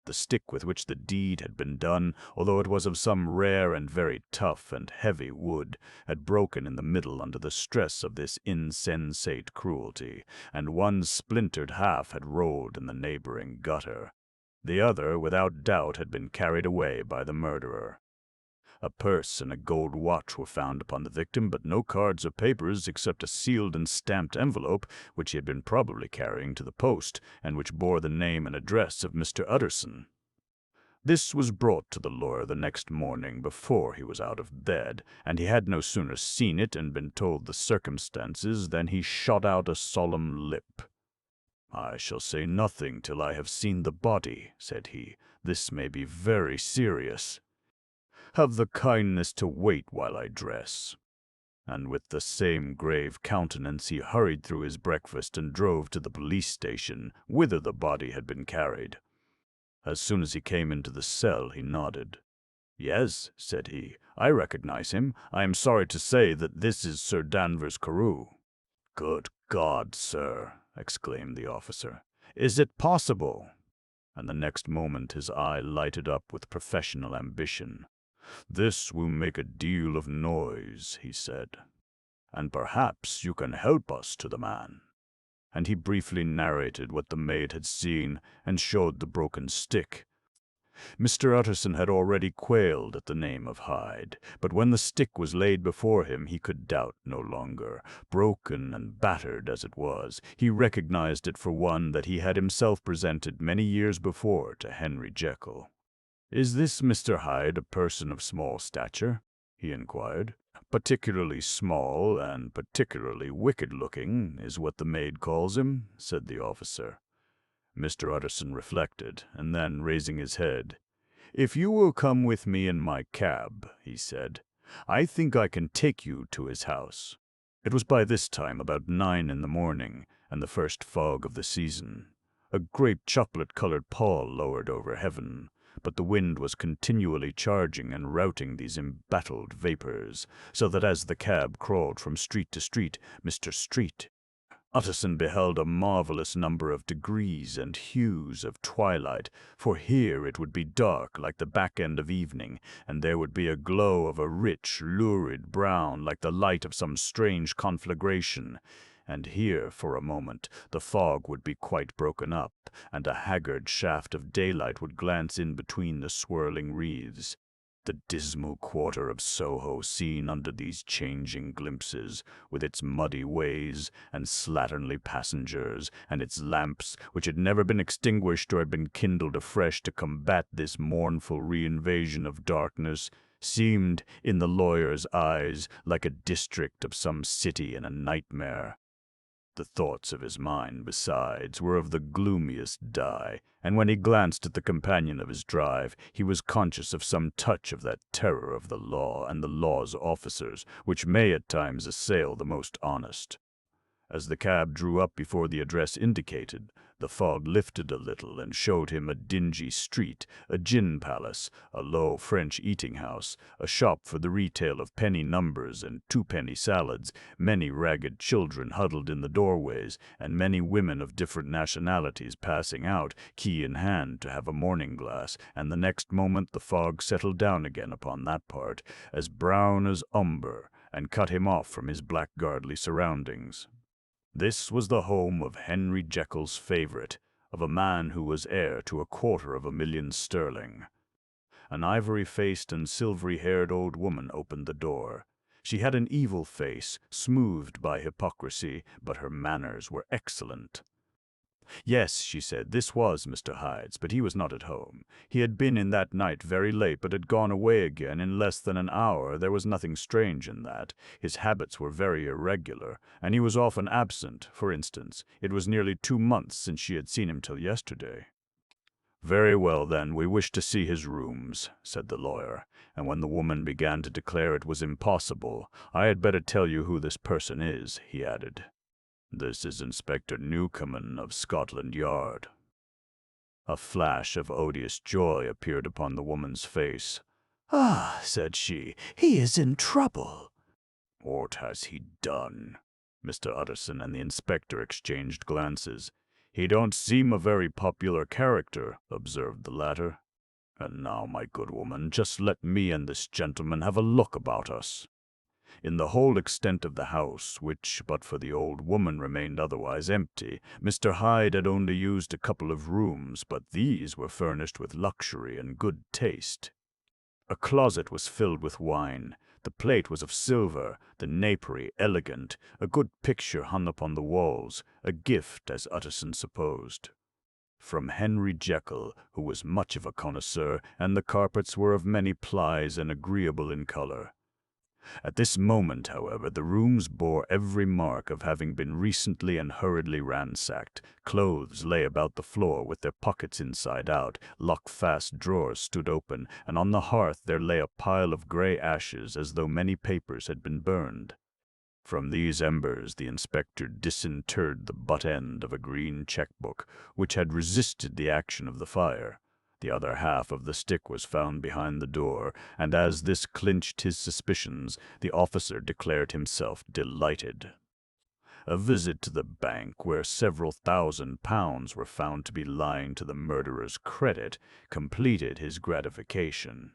The stick with which the deed had been done, although it was of some rare and very tough and heavy wood, had broken in the middle under the stress of this insensate cruelty, and one splintered half had rolled in the neighboring gutter. The other, without doubt, had been carried away by the murderer. A purse and a gold watch were found upon the victim, but no cards or papers except a sealed and stamped envelope, which he had been probably carrying to the post, and which bore the name and address of Mr. Utterson. This was brought to the lawyer the next morning before he was out of bed, and he had no sooner seen it and been told the circumstances than he shot out a solemn lip. "I shall say nothing till I have seen the body," said he. "This may be very serious. Have the kindness to wait while I dress." And with the same grave countenance he hurried through his breakfast and drove to the police station, whither the body had been carried. As soon as he came into the cell, he nodded. "Yes," said he, "I recognize him. I am sorry to say that this is Sir Danvers Carew." "Good God, sir!" exclaimed the officer. "Is it possible?" And the next moment his eye lighted up with professional ambition. "This will make a deal of noise," he said, "and perhaps you can help us to the man." And he briefly narrated what the maid had seen, and showed the broken stick. Mr. Utterson had already quailed at the name of Hyde, but when the stick was laid before him he could doubt no longer. Broken and battered as it was, he recognized it for one that he had himself presented many years before to Henry Jekyll. "Is this Mr. Hyde a person of small stature?" he inquired. "Particularly small and particularly wicked-looking is what the maid calls him," said the officer. Mr. Utterson reflected, and then, raising his head, "If you will come with me in my cab," he said, "I think I can take you to his house." It was by this time about 9 in the morning, and the first fog of the season. A grape chocolate-colored pall lowered over heaven, but the wind was continually charging and routing these embattled vapors, so that as the cab crawled from street to street, Mr. Street, Utterson beheld a marvelous number of degrees and hues of twilight, for here it would be dark like the back end of evening, and there would be a glow of a rich, lurid brown like the light of some strange conflagration, and here, for a moment, the fog would be quite broken up, and a haggard shaft of daylight would glance in between the swirling wreaths. The dismal quarter of Soho seen under these changing glimpses, with its muddy ways and slatternly passengers, and its lamps, which had never been extinguished or had been kindled afresh to combat this mournful reinvasion of darkness, seemed, in the lawyer's eyes, like a district of some city in a nightmare. The thoughts of his mind, besides, were of the gloomiest dye, and when he glanced at the companion of his drive, he was conscious of some touch of that terror of the law and the law's officers, which may at times assail the most honest. As the cab drew up before the address indicated, the fog lifted a little and showed him a dingy street, a gin palace, a low French eating-house, a shop for the retail of penny numbers and two-penny salads, many ragged children huddled in the doorways, and many women of different nationalities passing out, key in hand, to have a morning glass, and the next moment the fog settled down again upon that part, as brown as umber, and cut him off from his blackguardly surroundings. This was the home of Henry Jekyll's favorite, of a man who was heir to £250,000 sterling. An ivory-faced and silvery-haired old woman opened the door. She had an evil face, smoothed by hypocrisy, but her manners were excellent. Yes, she said, this was Mr. Hyde's, but he was not at home. He had been in that night very late, but had gone away again in less than an hour. There was nothing strange in that. His habits were very irregular, and he was often absent. For instance, it was nearly 2 months since she had seen him till yesterday. Very well, then, we wish to see his rooms, said the lawyer, and when the woman began to declare it was impossible, I had better tell you who this person is, he added. This is Inspector Newcomen of Scotland Yard. A flash of odious joy appeared upon the woman's face.
Ah, said she, he is in trouble.
What has he done? Mr. Utterson and the inspector exchanged glances. He don't seem a very popular character, observed the latter. And now, my good woman, just let me and this gentleman have a look about us. In the whole extent of the house, which, but for the old woman, remained otherwise empty, Mr. Hyde had only used a couple of rooms, but these were furnished with luxury and good taste. A closet was filled with wine, the plate was of silver, the napery elegant, a good picture hung upon the walls, a gift, as Utterson supposed, from Henry Jekyll, who was much of a connoisseur, and the carpets were of many plies and agreeable in color. At this moment, however, the rooms bore every mark of having been recently and hurriedly ransacked. Clothes lay about the floor with their pockets inside out, lock-fast drawers stood open, and on the hearth there lay a pile of grey ashes as though many papers had been burned. From these embers the inspector disinterred the butt end of a green cheque-book, which had resisted the action of the fire. The other half of the stick was found behind the door, and as this clinched his suspicions, the officer declared himself delighted. A visit to the bank, where several £1,000s were found to be lying to the murderer's credit, completed his gratification.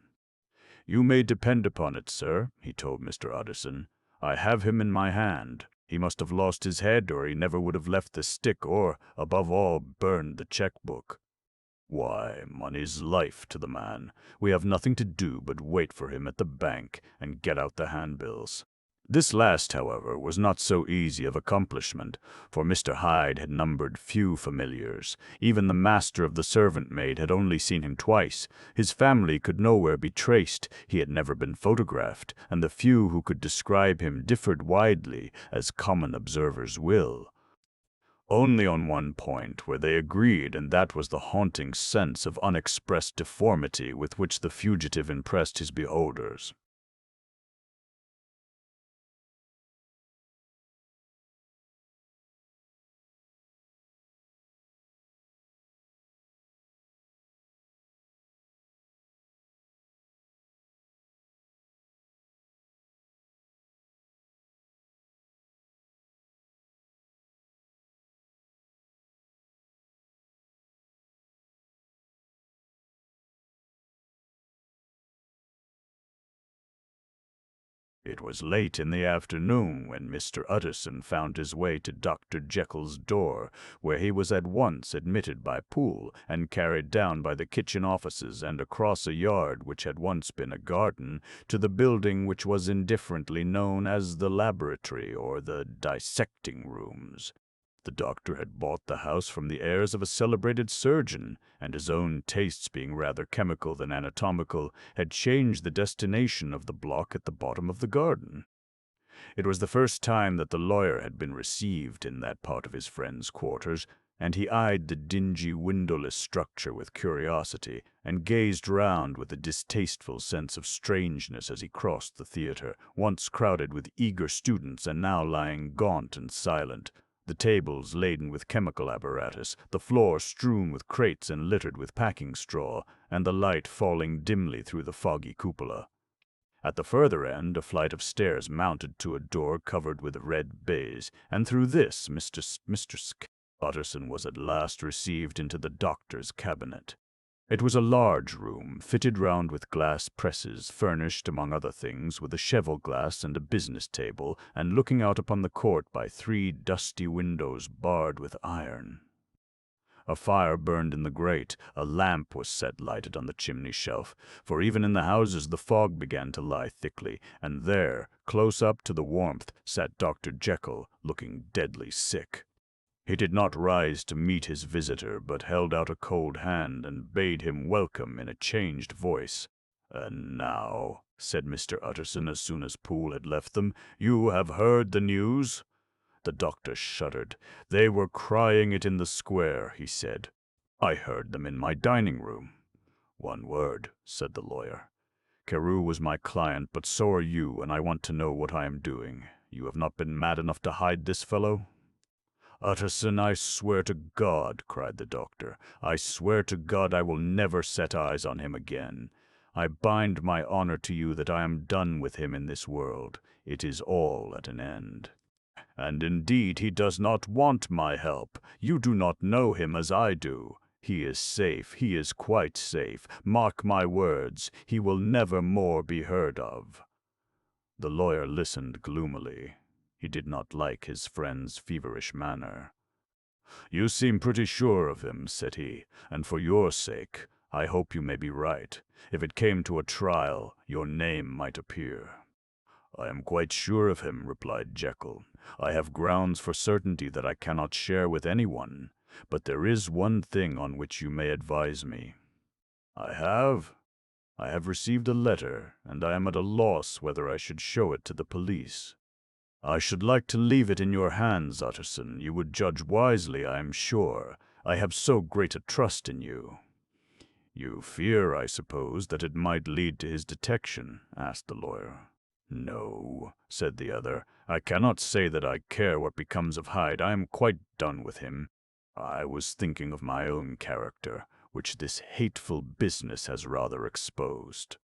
"You may depend upon it, sir," he told Mr. Utterson. "I have him in my hand. He must have lost his head, or he never would have left the stick, or, above all, burned the cheque-book. Why, money's life to the man. We have nothing to do but wait for him at the bank and get out the handbills." This last, however, was not so easy of accomplishment, for Mr. Hyde had numbered few familiars. Even the master of the servant-maid had only seen him twice. His family could nowhere be traced. He had never been photographed, and the few who could describe him differed widely, as common observers will. Only on one point were they agreed, and that was the haunting sense of unexpressed deformity with which the fugitive impressed his beholders. It was late in the afternoon when Mr. Utterson found his way to Dr. Jekyll's door, where he was at once admitted by Poole and carried down by the kitchen offices and across a yard which had once been a garden to the building which was indifferently known as the laboratory or the dissecting rooms. The doctor had bought the house from the heirs of a celebrated surgeon, and his own tastes being rather chemical than anatomical, had changed the destination of the block at the bottom of the garden. It was the first time that the lawyer had been received in that part of his friend's quarters, and he eyed the dingy windowless structure with curiosity, and gazed round with a distasteful sense of strangeness as he crossed the theatre, once crowded with eager students and now lying gaunt and silent. the tables laden with chemical apparatus, the floor strewn with crates and littered with packing straw, and the light falling dimly through the foggy cupola. At the further end, a flight of stairs mounted to a door covered with red baize, and through this Mr. Utterson was at last received into the doctor's cabinet. It was a large room, fitted round with glass presses, furnished, among other things, with a cheval-glass and a business table, and looking out upon the court by 3 dusty windows barred with iron. A fire burned in the grate, a lamp was set lighted on the chimney shelf, for even in the houses the fog began to lie thickly, and there, close up to the warmth, sat Dr. Jekyll, looking deadly sick. He did not rise to meet his visitor, but held out a cold hand and bade him welcome in a changed voice. "And now," said Mr. Utterson as soon as Poole had left them, "you have heard the news?" The doctor shuddered. "They were crying it in the square," he said. "I heard them in my dining room." "One word," said the lawyer. "Carew was my client, but so are you, and I want to know what I am doing. You have not been mad enough to hide this fellow?" "Utterson, I swear to God," cried the doctor, "I swear to God I will never set eyes on him again. I bind my honor to you that I am done with him in this world. It is all at an end. And indeed he does not want my help. You do not know him as I do. He is safe, he is quite safe. Mark my words, he will never more be heard of." The lawyer listened gloomily. He did not like his friend's feverish manner. "You seem pretty sure of him," said he, "and for your sake, I hope you may be right. If it came to a trial, your name might appear." "I am quite sure of him," replied Jekyll. "I have grounds for certainty that I cannot share with anyone, but there is one thing on which you may advise me." "I have received a letter, and I am at a loss whether I should show it to the police." "I should like to leave it in your hands, Utterson. You would judge wisely, I am sure. I have so great a trust in you." "You fear, I suppose, that it might lead to his detection?" asked the lawyer. "No," said the other. "I cannot say that I care what becomes of Hyde. I am quite done with him. I was thinking of my own character, which this hateful business has rather exposed."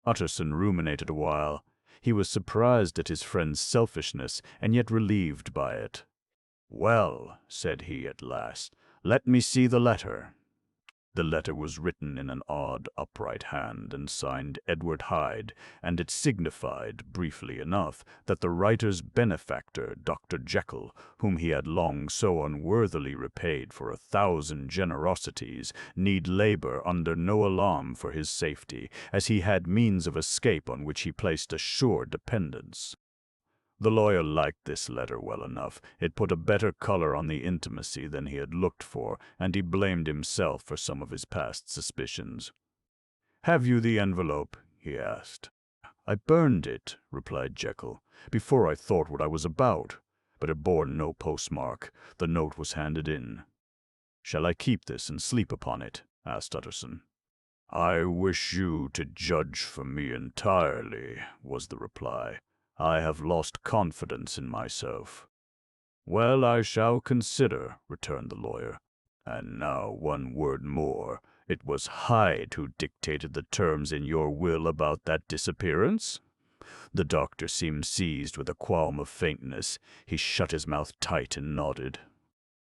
Utterson ruminated a while. He was surprised at his friend's selfishness, and yet relieved by it. "Well," said he at last, "let me see the letter." The letter was written in an odd, upright hand, and signed Edward Hyde, and it signified, briefly enough, that the writer's benefactor, Dr. Jekyll, whom he had long so unworthily repaid for 1,000 generosities, need labor under no alarm for his safety, as he had means of escape on which he placed a sure dependence. The lawyer liked this letter well enough. It put a better color on the intimacy than he had looked for, and he blamed himself for some of his past suspicions. "Have you the envelope?" he asked. "I burned it," replied Jekyll, "before I thought what I was about. But it bore no postmark. The note was handed in." "Shall I keep this and sleep upon it?" asked Utterson. "I wish you to judge for me entirely," was the reply. "I have lost confidence in myself." "Well, I shall consider," returned the lawyer. "And now one word more. It was Hyde who dictated the terms in your will about that disappearance?" The doctor seemed seized with a qualm of faintness. He shut his mouth tight and nodded.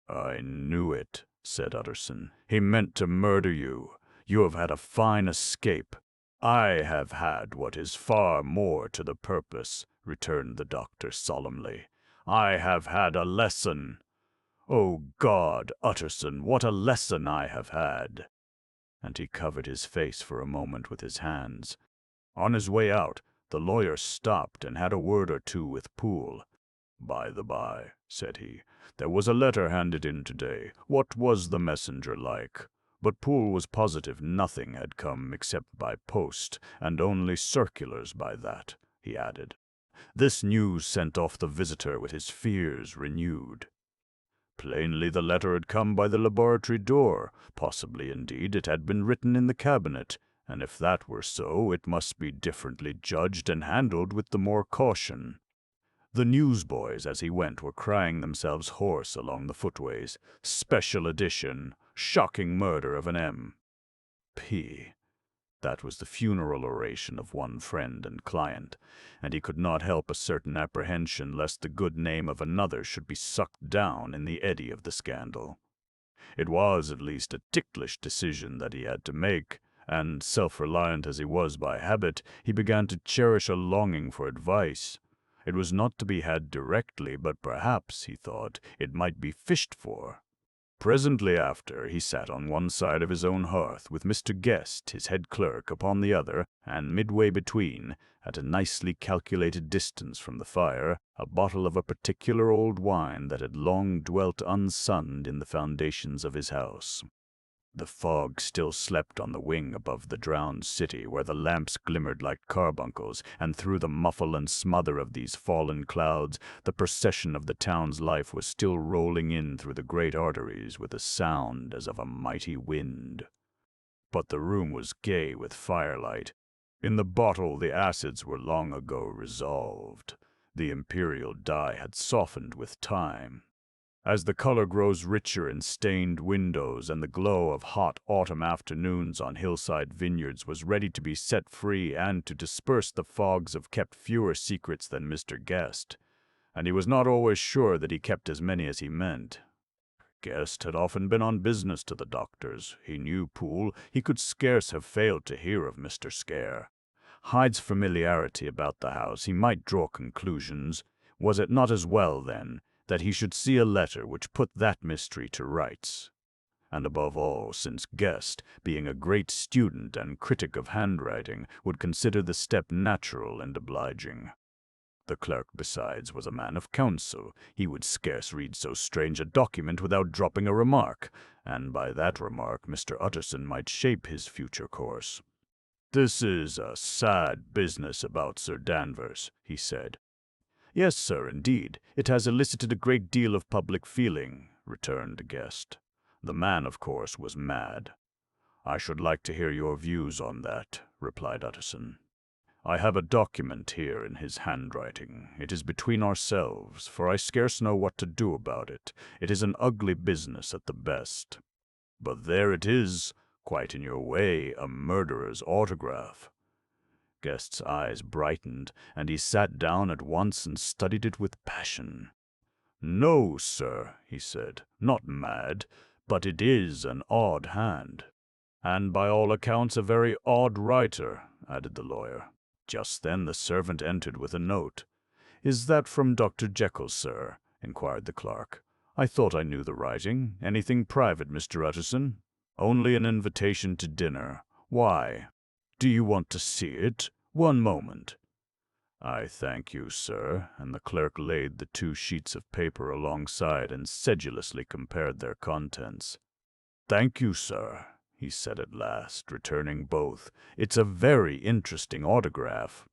"I knew it," said Utterson. "He meant to murder you. You have had a fine escape." "I have had what is far more to the purpose," returned the doctor solemnly. "I have had a lesson. O God, Utterson, what a lesson I have had!" And he covered his face for a moment with his hands. On his way out, the lawyer stopped and had a word or two with Poole. "By the by," said he, "there was a letter handed in today. What was the messenger like?" But Poole was positive nothing had come except by post, and only circulars by that, he added. This news sent off the visitor with his fears renewed. Plainly the letter had come by the laboratory door. Possibly, indeed, it had been written in the cabinet, and if that were so, it must be differently judged and handled with the more caution. The newsboys as he went were crying themselves hoarse along the footways. Special edition, shocking murder of an M.P. That was the funeral oration of one friend and client, and he could not help a certain apprehension lest the good name of another should be sucked down in the eddy of the scandal. It was at least a ticklish decision that he had to make, and, self-reliant as he was by habit, he began to cherish a longing for advice. It was not to be had directly, but perhaps, he thought, it might be fished for. Presently after, he sat on one side of his own hearth, with Mr. Guest, his head clerk, upon the other, and midway between, at a nicely calculated distance from the fire, a bottle of a particular old wine that had long dwelt unsunned in the foundations of his house. The fog still slept on the wing above the drowned city, where the lamps glimmered like carbuncles, and through the muffle and smother of these fallen clouds, the procession of the town's life was still rolling in through the great arteries with a sound as of a mighty wind. But the room was gay with firelight. In the bottle the acids were long ago resolved. The imperial dye had softened with time. As the color grows richer in stained windows, and the glow of hot autumn afternoons on hillside vineyards was ready to be set free and to disperse the fogs of kept fewer secrets than Mr. Guest, and he was not always sure that he kept as many as he meant. Guest had often been on business to the doctors. He knew Poole. He could scarce have failed to hear of Mr. Scare. Hyde's familiarity about the house, he might draw conclusions. Was it not as well, then, that he should see a letter which put that mystery to rights? And above all, since Guest, being a great student and critic of handwriting, would consider the step natural and obliging. The clerk, besides, was a man of counsel. He would scarce read so strange a document without dropping a remark, and by that remark Mr. Utterson might shape his future course. "This is a sad business about Sir Danvers," he said. "Yes, sir, indeed. It has elicited a great deal of public feeling," returned Guest. "The man, of course, was mad." "I should like to hear your views on that," replied Utterson. "I have a document here in his handwriting. It is between ourselves, for I scarce know what to do about it. It is an ugly business at the best. But there it is, quite in your way, a murderer's autograph." Guest's eyes brightened, and he sat down at once and studied it with passion. "No, sir," he said, "not mad, but it is an odd hand." "And by all accounts a very odd writer," added the lawyer. Just then the servant entered with a note. "Is that from Dr. Jekyll, sir?" inquired the clerk. "I thought I knew the writing. Anything private, Mr. Utterson?" "Only an invitation to dinner." "Why? Do you want to see it? One moment." "I thank you, sir," and the clerk laid the 2 sheets of paper alongside and sedulously compared their contents. "Thank you, sir," he said at last, returning both. "It's a very interesting autograph."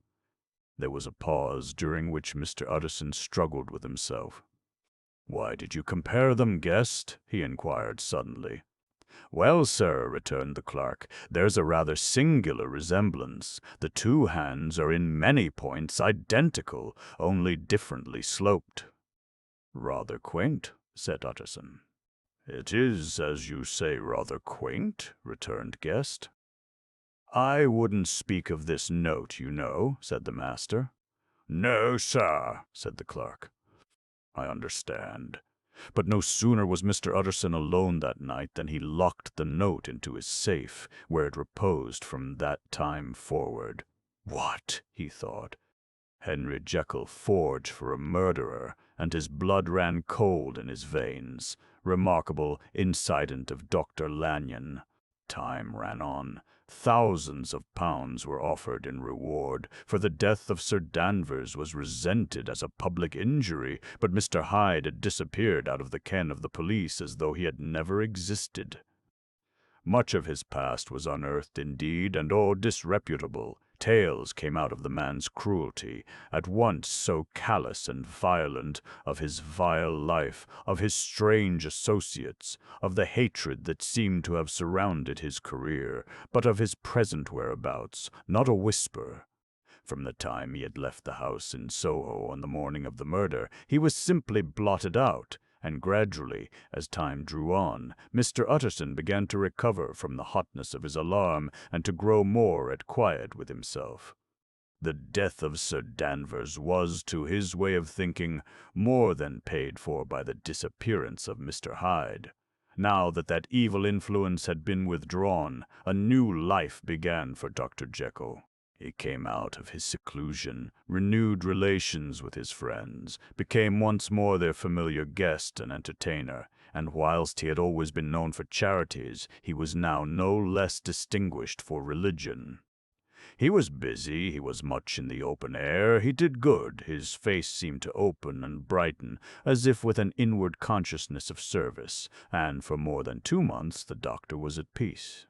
There was a pause, during which Mr. Utterson struggled with himself. "Why did you compare them, Guest?" he inquired suddenly. "Well, sir," returned the clerk, "there's a rather singular resemblance. The 2 hands are in many points identical, only differently sloped." "Rather quaint," said Utterson. "It is, as you say, rather quaint," returned Guest. "I wouldn't speak of this note, you know," said the master. "No, sir," said the clerk. "I understand." But no sooner was Mr. Utterson alone that night than he locked the note into his safe, where it reposed from that time forward. "What?" he thought. Henry Jekyll forged for a murderer, and his blood ran cold in his veins. Remarkable incident of Dr. Lanyon. Time ran on. Thousands of pounds were offered in reward, for the death of Sir Danvers was resented as a public injury, but Mr. Hyde had disappeared out of the ken of the police as though he had never existed. Much of his past was unearthed indeed, and all disreputable. Tales came out of the man's cruelty, at once so callous and violent, of his vile life, of his strange associates, of the hatred that seemed to have surrounded his career, but of his present whereabouts, not a whisper. From the time he had left the house in Soho on the morning of the murder, he was simply blotted out, and gradually, as time drew on, Mr. Utterson began to recover from the hotness of his alarm and to grow more at quiet with himself. The death of Sir Danvers was, to his way of thinking, more than paid for by the disappearance of Mr. Hyde. Now that that evil influence had been withdrawn, a new life began for Dr. Jekyll. He came out of his seclusion, renewed relations with his friends, became once more their familiar guest and entertainer, and whilst he had always been known for charities, he was now no less distinguished for religion. He was busy, he was much in the open air, he did good, his face seemed to open and brighten, as if with an inward consciousness of service, and for more than 2 months the doctor was at peace.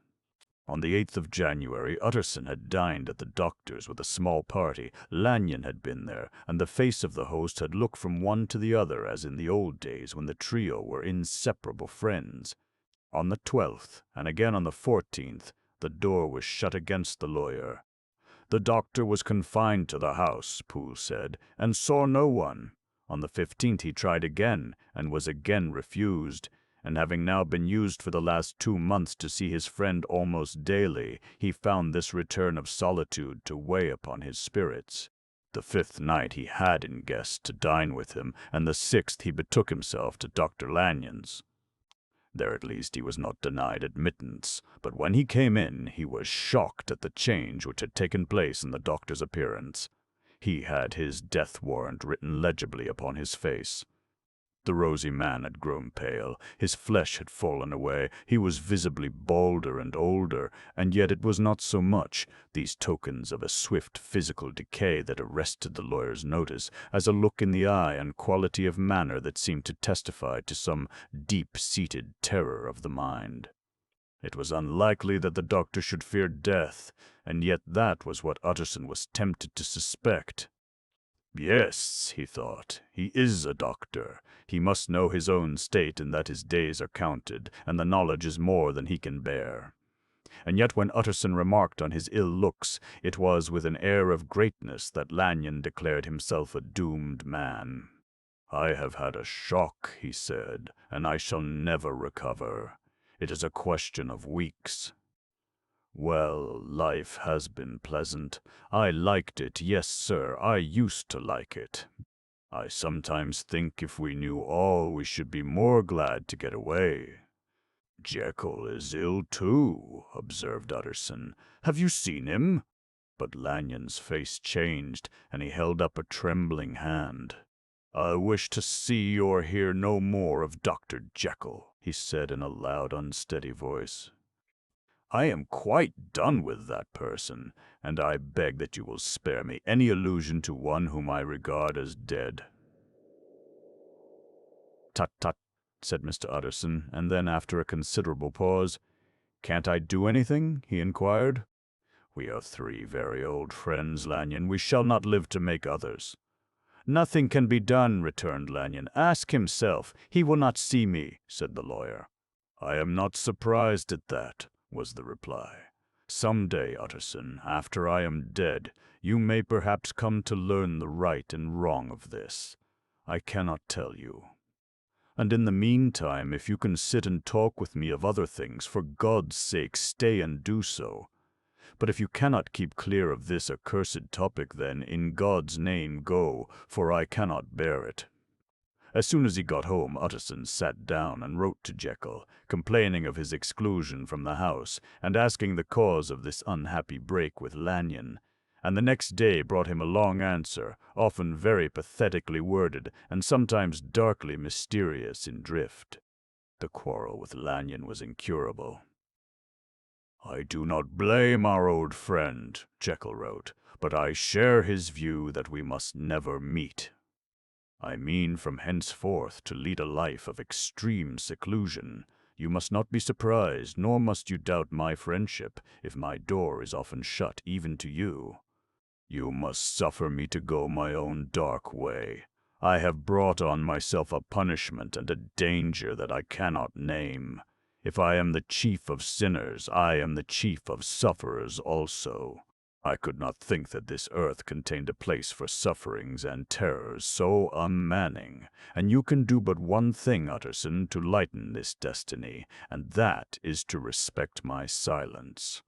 On the 8th of January, Utterson had dined at the doctor's with a small party. Lanyon had been there, and the face of the host had looked from one to the other as in the old days when the trio were inseparable friends. On the 12th, and again on the 14th, the door was shut against the lawyer. The doctor was confined to the house, Poole said, and saw no one. On the 15th he tried again, and was again refused, and having now been used for the last 2 months to see his friend almost daily, he found this return of solitude to weigh upon his spirits. The 5th night he had in guest to dine with him, and the 6th he betook himself to Dr. Lanyon's. There at least he was not denied admittance, but when he came in he was shocked at the change which had taken place in the doctor's appearance. He had his death warrant written legibly upon his face. The rosy man had grown pale, his flesh had fallen away, he was visibly balder and older, and yet it was not so much, these tokens of a swift physical decay that arrested the lawyer's notice, as a look in the eye and quality of manner that seemed to testify to some deep-seated terror of the mind. It was unlikely that the doctor should fear death, and yet that was what Utterson was tempted to suspect. Yes, he thought, he is a doctor. He must know his own state and that his days are counted, and the knowledge is more than he can bear. And yet when Utterson remarked on his ill looks, it was with an air of greatness that Lanyon declared himself a doomed man. "I have had a shock," he said, "and I shall never recover. It is a question of weeks." "Well, life has been pleasant. I liked it, yes, sir, I used to like it. I sometimes think if we knew all, we should be more glad to get away." "Jekyll is ill, too," observed Utterson. "Have you seen him?" But Lanyon's face changed, and he held up a trembling hand. "I wish to see or hear no more of Dr. Jekyll," he said in a loud, unsteady voice. "I am quite done with that person, and I beg that you will spare me any allusion to one whom I regard as dead." "Tut, tut," said Mr. Utterson, and then, after a considerable pause, "Can't I do anything?" he inquired. "We are 3 very old friends, Lanyon. We shall not live to make others." "Nothing can be done," returned Lanyon. "Ask himself. He will not see me," said the lawyer. "I am not surprised at that," was the reply. "Some day, Utterson, after I am dead, you may perhaps come to learn the right and wrong of this. I cannot tell you. And in the meantime, if you can sit and talk with me of other things, for God's sake stay and do so. But if you cannot keep clear of this accursed topic, then, in God's name, go, for I cannot bear it." As soon as he got home, Utterson sat down and wrote to Jekyll, complaining of his exclusion from the house, and asking the cause of this unhappy break with Lanyon, and the next day brought him a long answer, often very pathetically worded, and sometimes darkly mysterious in drift. The quarrel with Lanyon was incurable. "I do not blame our old friend," Jekyll wrote, "but I share his view that we must never meet. I mean from henceforth to lead a life of extreme seclusion. You must not be surprised, nor must you doubt my friendship, if my door is often shut even to you. You must suffer me to go my own dark way. I have brought on myself a punishment and a danger that I cannot name. If I am the chief of sinners, I am the chief of sufferers also. I could not think that this earth contained a place for sufferings and terrors so unmanning, and you can do but one thing, Utterson, to lighten this destiny, and that is to respect my silence."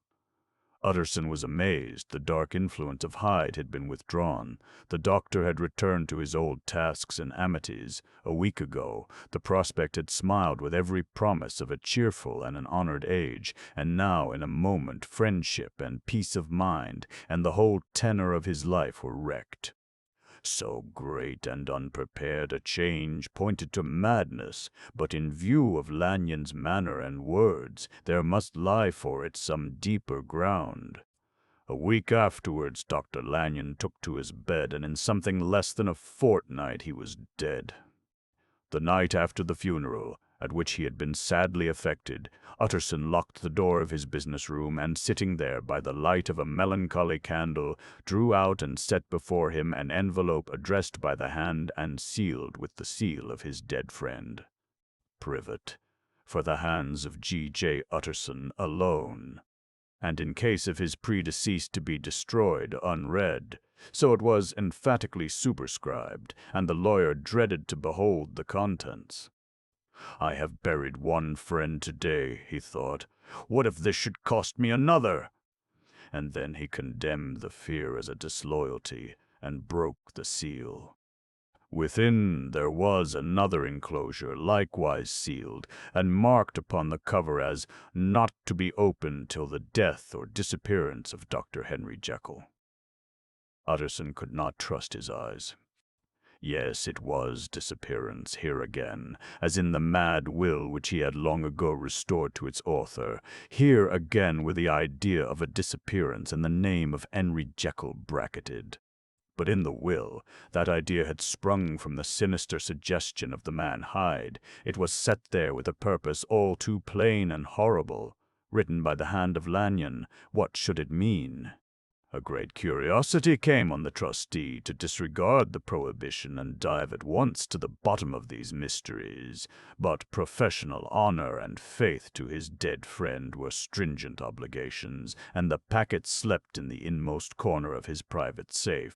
Utterson was amazed. The dark influence of Hyde had been withdrawn. The doctor had returned to his old tasks and amities. A week ago, the prospect had smiled with every promise of a cheerful and an honored age, and now in a moment friendship and peace of mind and the whole tenor of his life were wrecked. So great and unprepared a change pointed to madness, but in view of Lanyon's manner and words, there must lie for it some deeper ground. A week afterwards, Dr. Lanyon took to his bed, and in something less than a fortnight he was dead. The night after the funeral, at which he had been sadly affected, Utterson locked the door of his business room, and sitting there by the light of a melancholy candle, drew out and set before him an envelope addressed by the hand and sealed with the seal of his dead friend. Privet, for the hands of G. J. Utterson alone, and in case of his predeceased to be destroyed unread. So it was emphatically superscribed, and the lawyer dreaded to behold the contents. "I have buried one friend today," he thought. "What if this should cost me another?" And then he condemned the fear as a disloyalty, and broke the seal. Within there was another enclosure, likewise sealed, and marked upon the cover as "not to be opened till the death or disappearance of Dr. Henry Jekyll." Utterson could not trust his eyes. Yes, it was disappearance, here again, as in the mad will which he had long ago restored to its author. Here again were the idea of a disappearance and the name of Henry Jekyll bracketed. But in the will, that idea had sprung from the sinister suggestion of the man Hyde. It was set there with a purpose all too plain and horrible. Written by the hand of Lanyon, what should it mean? A great curiosity came on the trustee to disregard the prohibition and dive at once to the bottom of these mysteries, but professional honor and faith to his dead friend were stringent obligations, and the packet slept in the inmost corner of his private safe.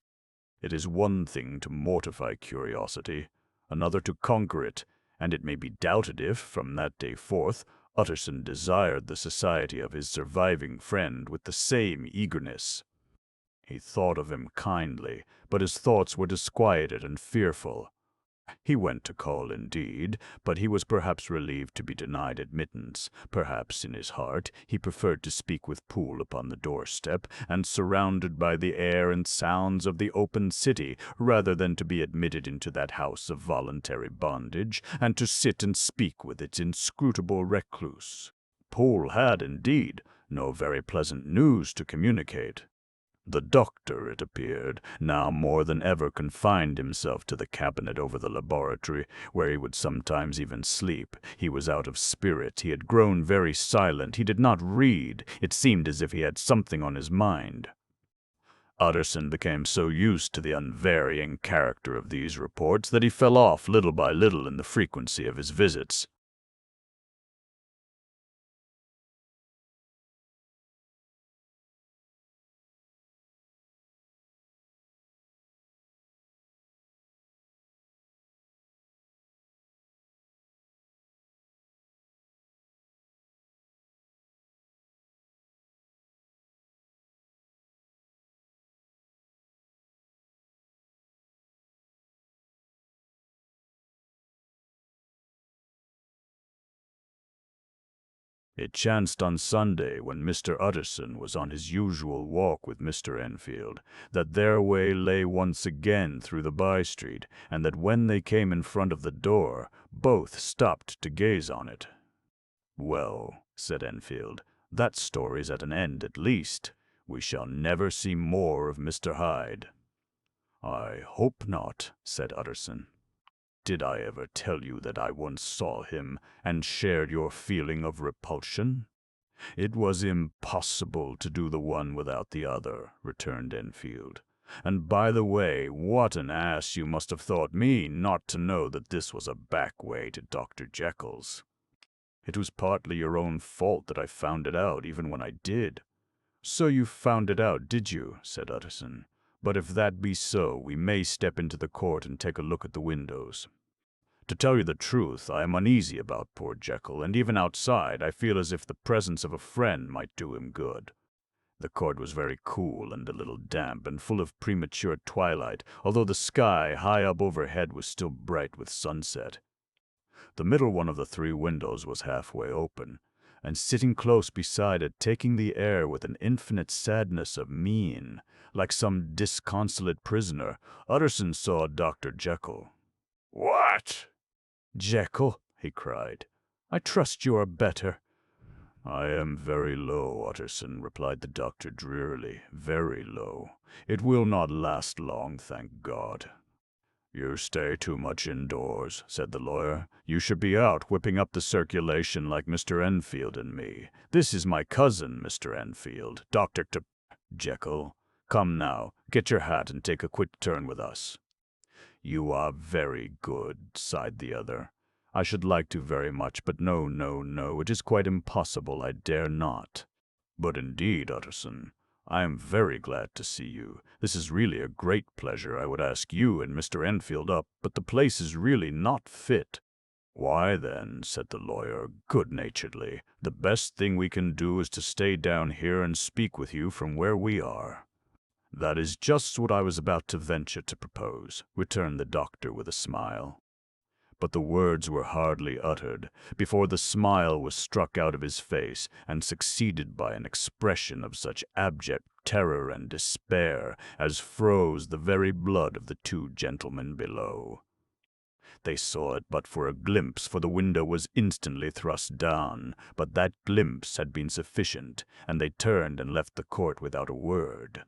It is one thing to mortify curiosity, another to conquer it, and it may be doubted if, from that day forth, Utterson desired the society of his surviving friend with the same eagerness. He thought of him kindly, but his thoughts were disquieted and fearful. He went to call indeed, but he was perhaps relieved to be denied admittance. Perhaps in his heart he preferred to speak with Poole upon the doorstep, and surrounded by the air and sounds of the open city, rather than to be admitted into that house of voluntary bondage, and to sit and speak with its inscrutable recluse. Poole had, indeed, no very pleasant news to communicate. The doctor, it appeared, now more than ever confined himself to the cabinet over the laboratory, where he would sometimes even sleep. He was out of spirit. He had grown very silent. He did not read. It seemed as if he had something on his mind. Utterson became so used to the unvarying character of these reports that he fell off little by little in the frequency of his visits. It chanced on Sunday, when Mr. Utterson was on his usual walk with Mr. Enfield, that their way lay once again through the by-street, and that when they came in front of the door, both stopped to gaze on it. "Well," said Enfield, "that story's at an end at least. We shall never see more of Mr. Hyde." "I hope not," said Utterson. "Did I ever tell you that I once saw him and shared your feeling of repulsion?" "It was impossible to do the one without the other," returned Enfield. "And by the way, what an ass you must have thought me not to know that this was a back way to Dr. Jekyll's. It was partly your own fault that I found it out, even when I did. "So you found it out, did you?" said Utterson. "But if that be so, we may step into the court and take a look at the windows. To tell you the truth, I am uneasy about poor Jekyll, and even outside I feel as if the presence of a friend might do him good." The court was very cool and a little damp, and full of premature twilight, although the sky high up overhead was still bright with sunset. The middle one of the three windows was halfway open, and sitting close beside it, taking the air with an infinite sadness of mien, like some disconsolate prisoner, Utterson saw Dr. Jekyll. "What?"
Jekyll," he cried, "I trust you are better."
"I am very low, Utterson," replied the doctor drearily, "very low. It will not last long, thank God." "You stay too much indoors," said the lawyer. "You should be out whipping up the circulation like Mr. Enfield and me. This is my cousin, Mr. Enfield, Dr. Jekyll. Come now, get your hat and take a quick turn with us." "You are very good," sighed the other. "I should like to very much, but no, no, no, it is quite impossible, I dare not." "But indeed, Utterson, I am very glad to see you. This is really a great pleasure. I would ask you and Mr. Enfield up, but the place is really not fit." "Why, then," said the lawyer, good-naturedly, "the best thing we can do is to stay down here and speak with you from where we are." "That is just what I was about to venture to propose," returned the doctor with a smile. But the words were hardly uttered before the smile was struck out of his face and succeeded by an expression of such abject terror and despair as froze the very blood of the two gentlemen below. They saw it but for a glimpse, for the window was instantly thrust down, but that glimpse had been sufficient, and they turned and left the court without a word.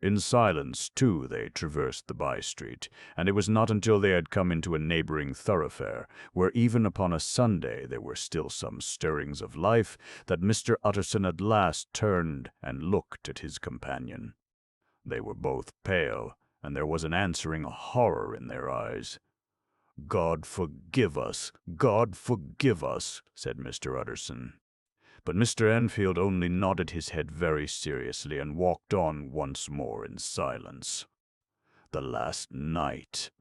In silence, too, they traversed the by-street, and it was not until they had come into a neighboring thoroughfare, where even upon a Sunday there were still some stirrings of life, that Mr. Utterson at last turned and looked at his companion. They were both pale, and there was an answering horror in their eyes. "God forgive us! God forgive us!" said Mr. Utterson. But Mr. Enfield only nodded his head very seriously and walked on once more in silence. The last night.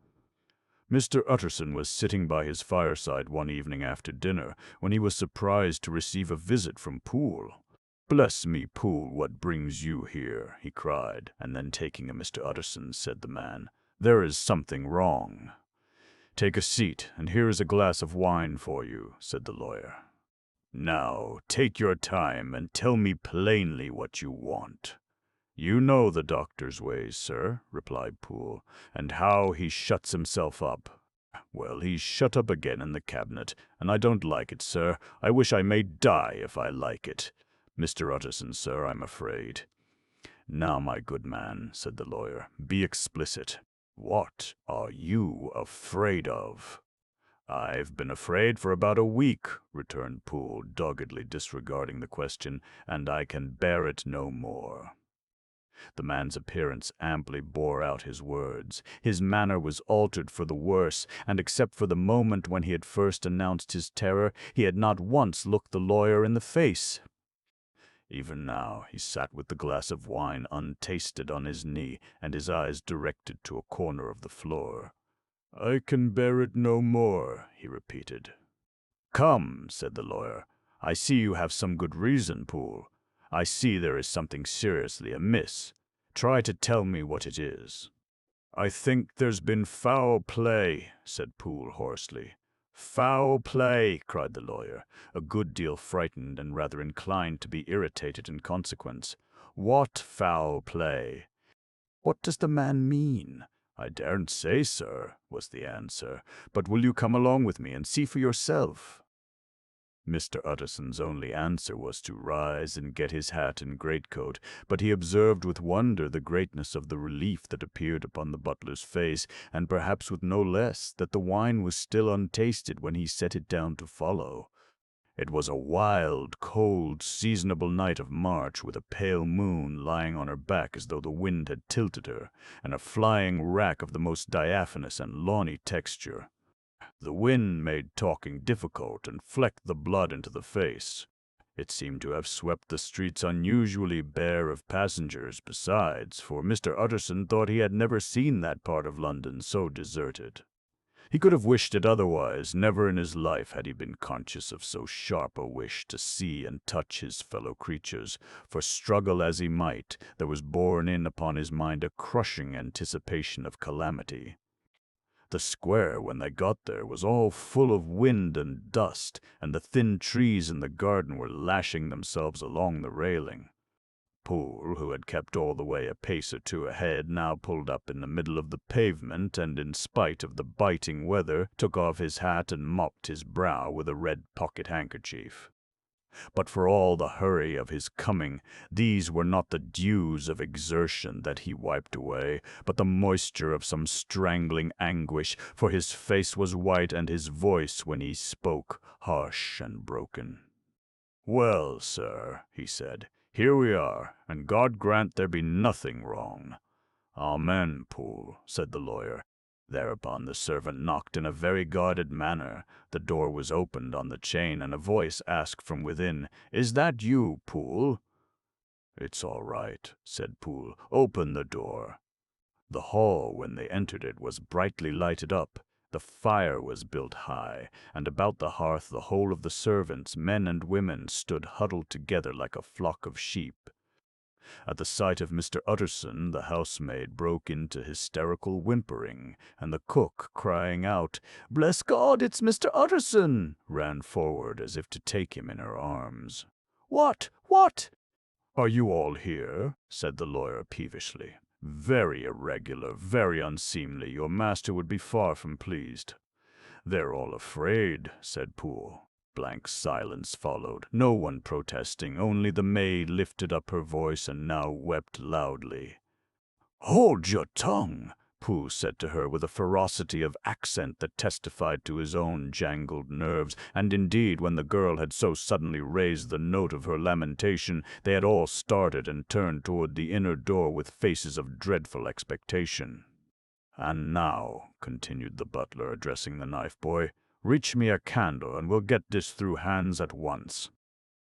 Mr. Utterson was sitting by his fireside one evening after dinner when he was surprised to receive a visit from Poole. "Bless me, Poole, what brings you here?" he cried, and then taking a Mr. Utterson, said the man, "There is something wrong." "Take a seat, and here is a glass of wine for you," said the lawyer. "Now, take your time and tell me plainly what you want." "You know the doctor's ways, sir," replied Poole, "and how he shuts himself up. Well, he's shut up again in the cabinet, and I don't like it, sir. I wish I may die if I like it. Mr. Utterson, sir, I'm afraid." "Now, my good man," said the lawyer, "be explicit. What are you afraid of?" "I've been afraid for about a week," returned Poole, doggedly disregarding the question, "and I can bear it no more." The man's appearance amply bore out his words. His manner was altered for the worse, and except for the moment when he had first announced his terror, he had not once looked the lawyer in the face. Even now he sat with the glass of wine untasted on his knee, and his eyes directed to a corner of the floor. "I can bear it no more," he repeated. "Come," said the lawyer, "I see you have some good reason, Poole. I see there is something seriously amiss. Try to tell me what it is." "I think there's been foul play," said Poole hoarsely. "Foul play!" cried the lawyer, a good deal frightened and rather inclined to be irritated in consequence. "What foul play?" "What does the man mean?" "I daren't say, sir," was the answer, "but will you come along with me and see for yourself?" Mr. Utterson's only answer was to rise and get his hat and greatcoat, but he observed with wonder the greatness of the relief that appeared upon the butler's face, and perhaps with no less, that the wine was still untasted when he set it down to follow. It was a wild, cold, seasonable night of March, with a pale moon lying on her back as though the wind had tilted her, and a flying wrack of the most diaphanous and lawny texture. The wind made talking difficult and flecked the blood into the face. It seemed to have swept the streets unusually bare of passengers besides, for Mr. Utterson thought he had never seen that part of London so deserted. He could have wished it otherwise. Never in his life had he been conscious of so sharp a wish to see and touch his fellow creatures, for struggle as he might, there was borne in upon his mind a crushing anticipation of calamity. The square, when they got there, was all full of wind and dust, and the thin trees in the garden were lashing themselves along the railing. Poole, who had kept all the way a pace or two ahead, now pulled up in the middle of the pavement, and in spite of the biting weather, took off his hat and mopped his brow with a red pocket-handkerchief. But for all the hurry of his coming, these were not the dews of exertion that he wiped away, but the moisture of some strangling anguish, for his face was white and his voice, when he spoke, harsh and broken. "Well, sir," he said, "here we are, and God grant there be nothing wrong." "Amen, Poole," said the lawyer. Thereupon the servant knocked in a very guarded manner. The door was opened on the chain, and a voice asked from within, "Is that you, Poole?" "It's all right," said Poole. "Open the door." The hall, when they entered it, was brightly lighted up. The fire was built high, and about the hearth the whole of the servants, men and women, stood huddled together like a flock of sheep. At the sight of Mr. Utterson, the housemaid broke into hysterical whimpering, and the cook, crying out, "Bless God, it's Mr. Utterson!" ran forward as if to take him in her arms. "What? What?" "Are you all here?" said the lawyer peevishly. "Very irregular, very unseemly. Your master would be far from pleased." "They're all afraid," said Poole. Blank silence followed, no one protesting, only the maid lifted up her voice and now wept loudly. "Hold your tongue," Poole said to her with a ferocity of accent that testified to his own jangled nerves, and indeed, when the girl had so suddenly raised the note of her lamentation, they had all started and turned toward the inner door with faces of dreadful expectation. "And now," continued the butler, addressing the knife-boy, "reach me a candle, and we'll get this through hands at once."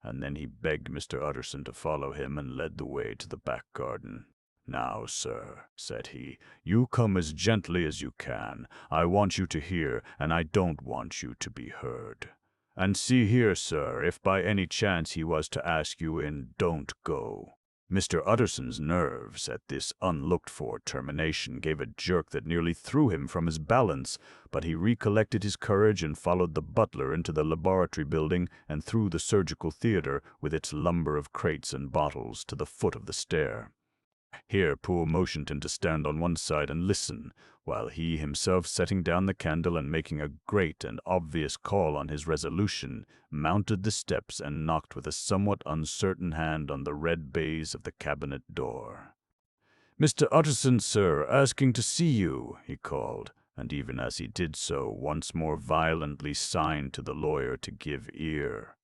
And then he begged Mr. Utterson to follow him and led the way to the back garden. "Now, sir," said he, "you come as gently as you can. I want you to hear, and I don't want you to be heard. And see here, sir, if by any chance he was to ask you in, don't go." Mr. Utterson's nerves at this unlooked-for termination gave a jerk that nearly threw him from his balance, but he recollected his courage and followed the butler into the laboratory building and through the surgical theater, with its lumber of crates and bottles, to the foot of the stair. Here Poole motioned him to stand on one side and listen, while he himself, setting down the candle and making a great and obvious call on his resolution, mounted the steps and knocked with a somewhat uncertain hand on the red baize of the cabinet door. "Mr. Utterson, sir, asking to see you," he called, and even as he did so, once more violently signed to the lawyer to give ear.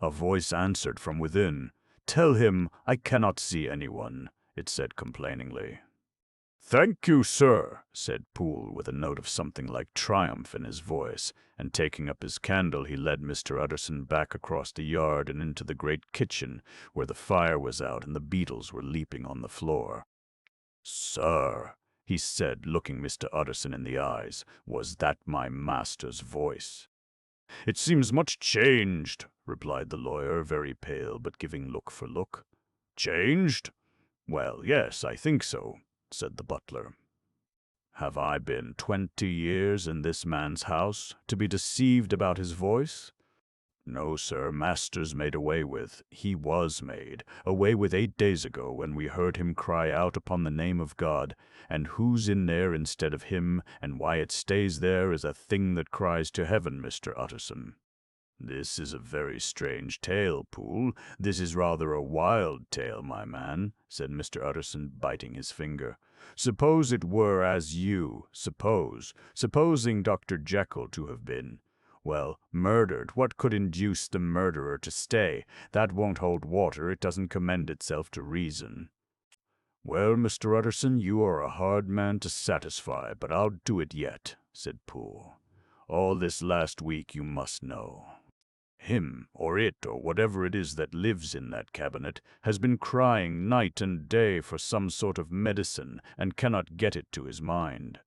A voice answered from within. "Tell him I cannot see anyone," it said complainingly. "Thank you, sir," said Poole, with a note of something like triumph in his voice, and taking up his candle he led Mr. Utterson back across the yard and into the great kitchen, where the fire was out and the beetles were leaping on the floor. "Sir," he said, looking Mr. Utterson in the eyes, "was that my master's voice?" "It seems much changed," replied the lawyer, very pale, but giving look for look. "Changed? Well, yes, I think so," said the butler. "Have I been 20 years in this man's house, to be deceived about his voice? No, sir, master's made away with. He was made away with 8 days ago, when we heard him cry out upon the name of God, and who's in there instead of him, and why it stays there is a thing that cries to heaven, Mr. Utterson. This is a very strange tale, Poole. This is rather a wild tale, my man," said Mr. Utterson, biting his finger. "Suppose it were as supposing Dr. Jekyll to have been. Well, murdered, what could induce the murderer to stay? That won't hold water, it doesn't commend itself to reason." "Well, Mr. Utterson, you are a hard man to satisfy, but I'll do it yet," said Poole. "All this last week, you must know, Him, or it, or whatever it is that lives in that cabinet, has been crying night and day for some sort of medicine and cannot get it to his mind.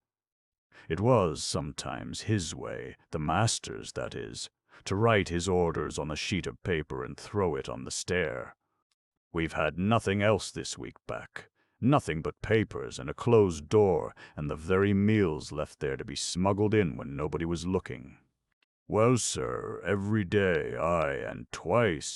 It was sometimes his way, the master's that is, to write his orders on a sheet of paper and throw it on the stair. We've had nothing else this week back. Nothing but papers and a closed door, and the very meals left there to be smuggled in when nobody was looking. Well, sir, every day, aye, and twice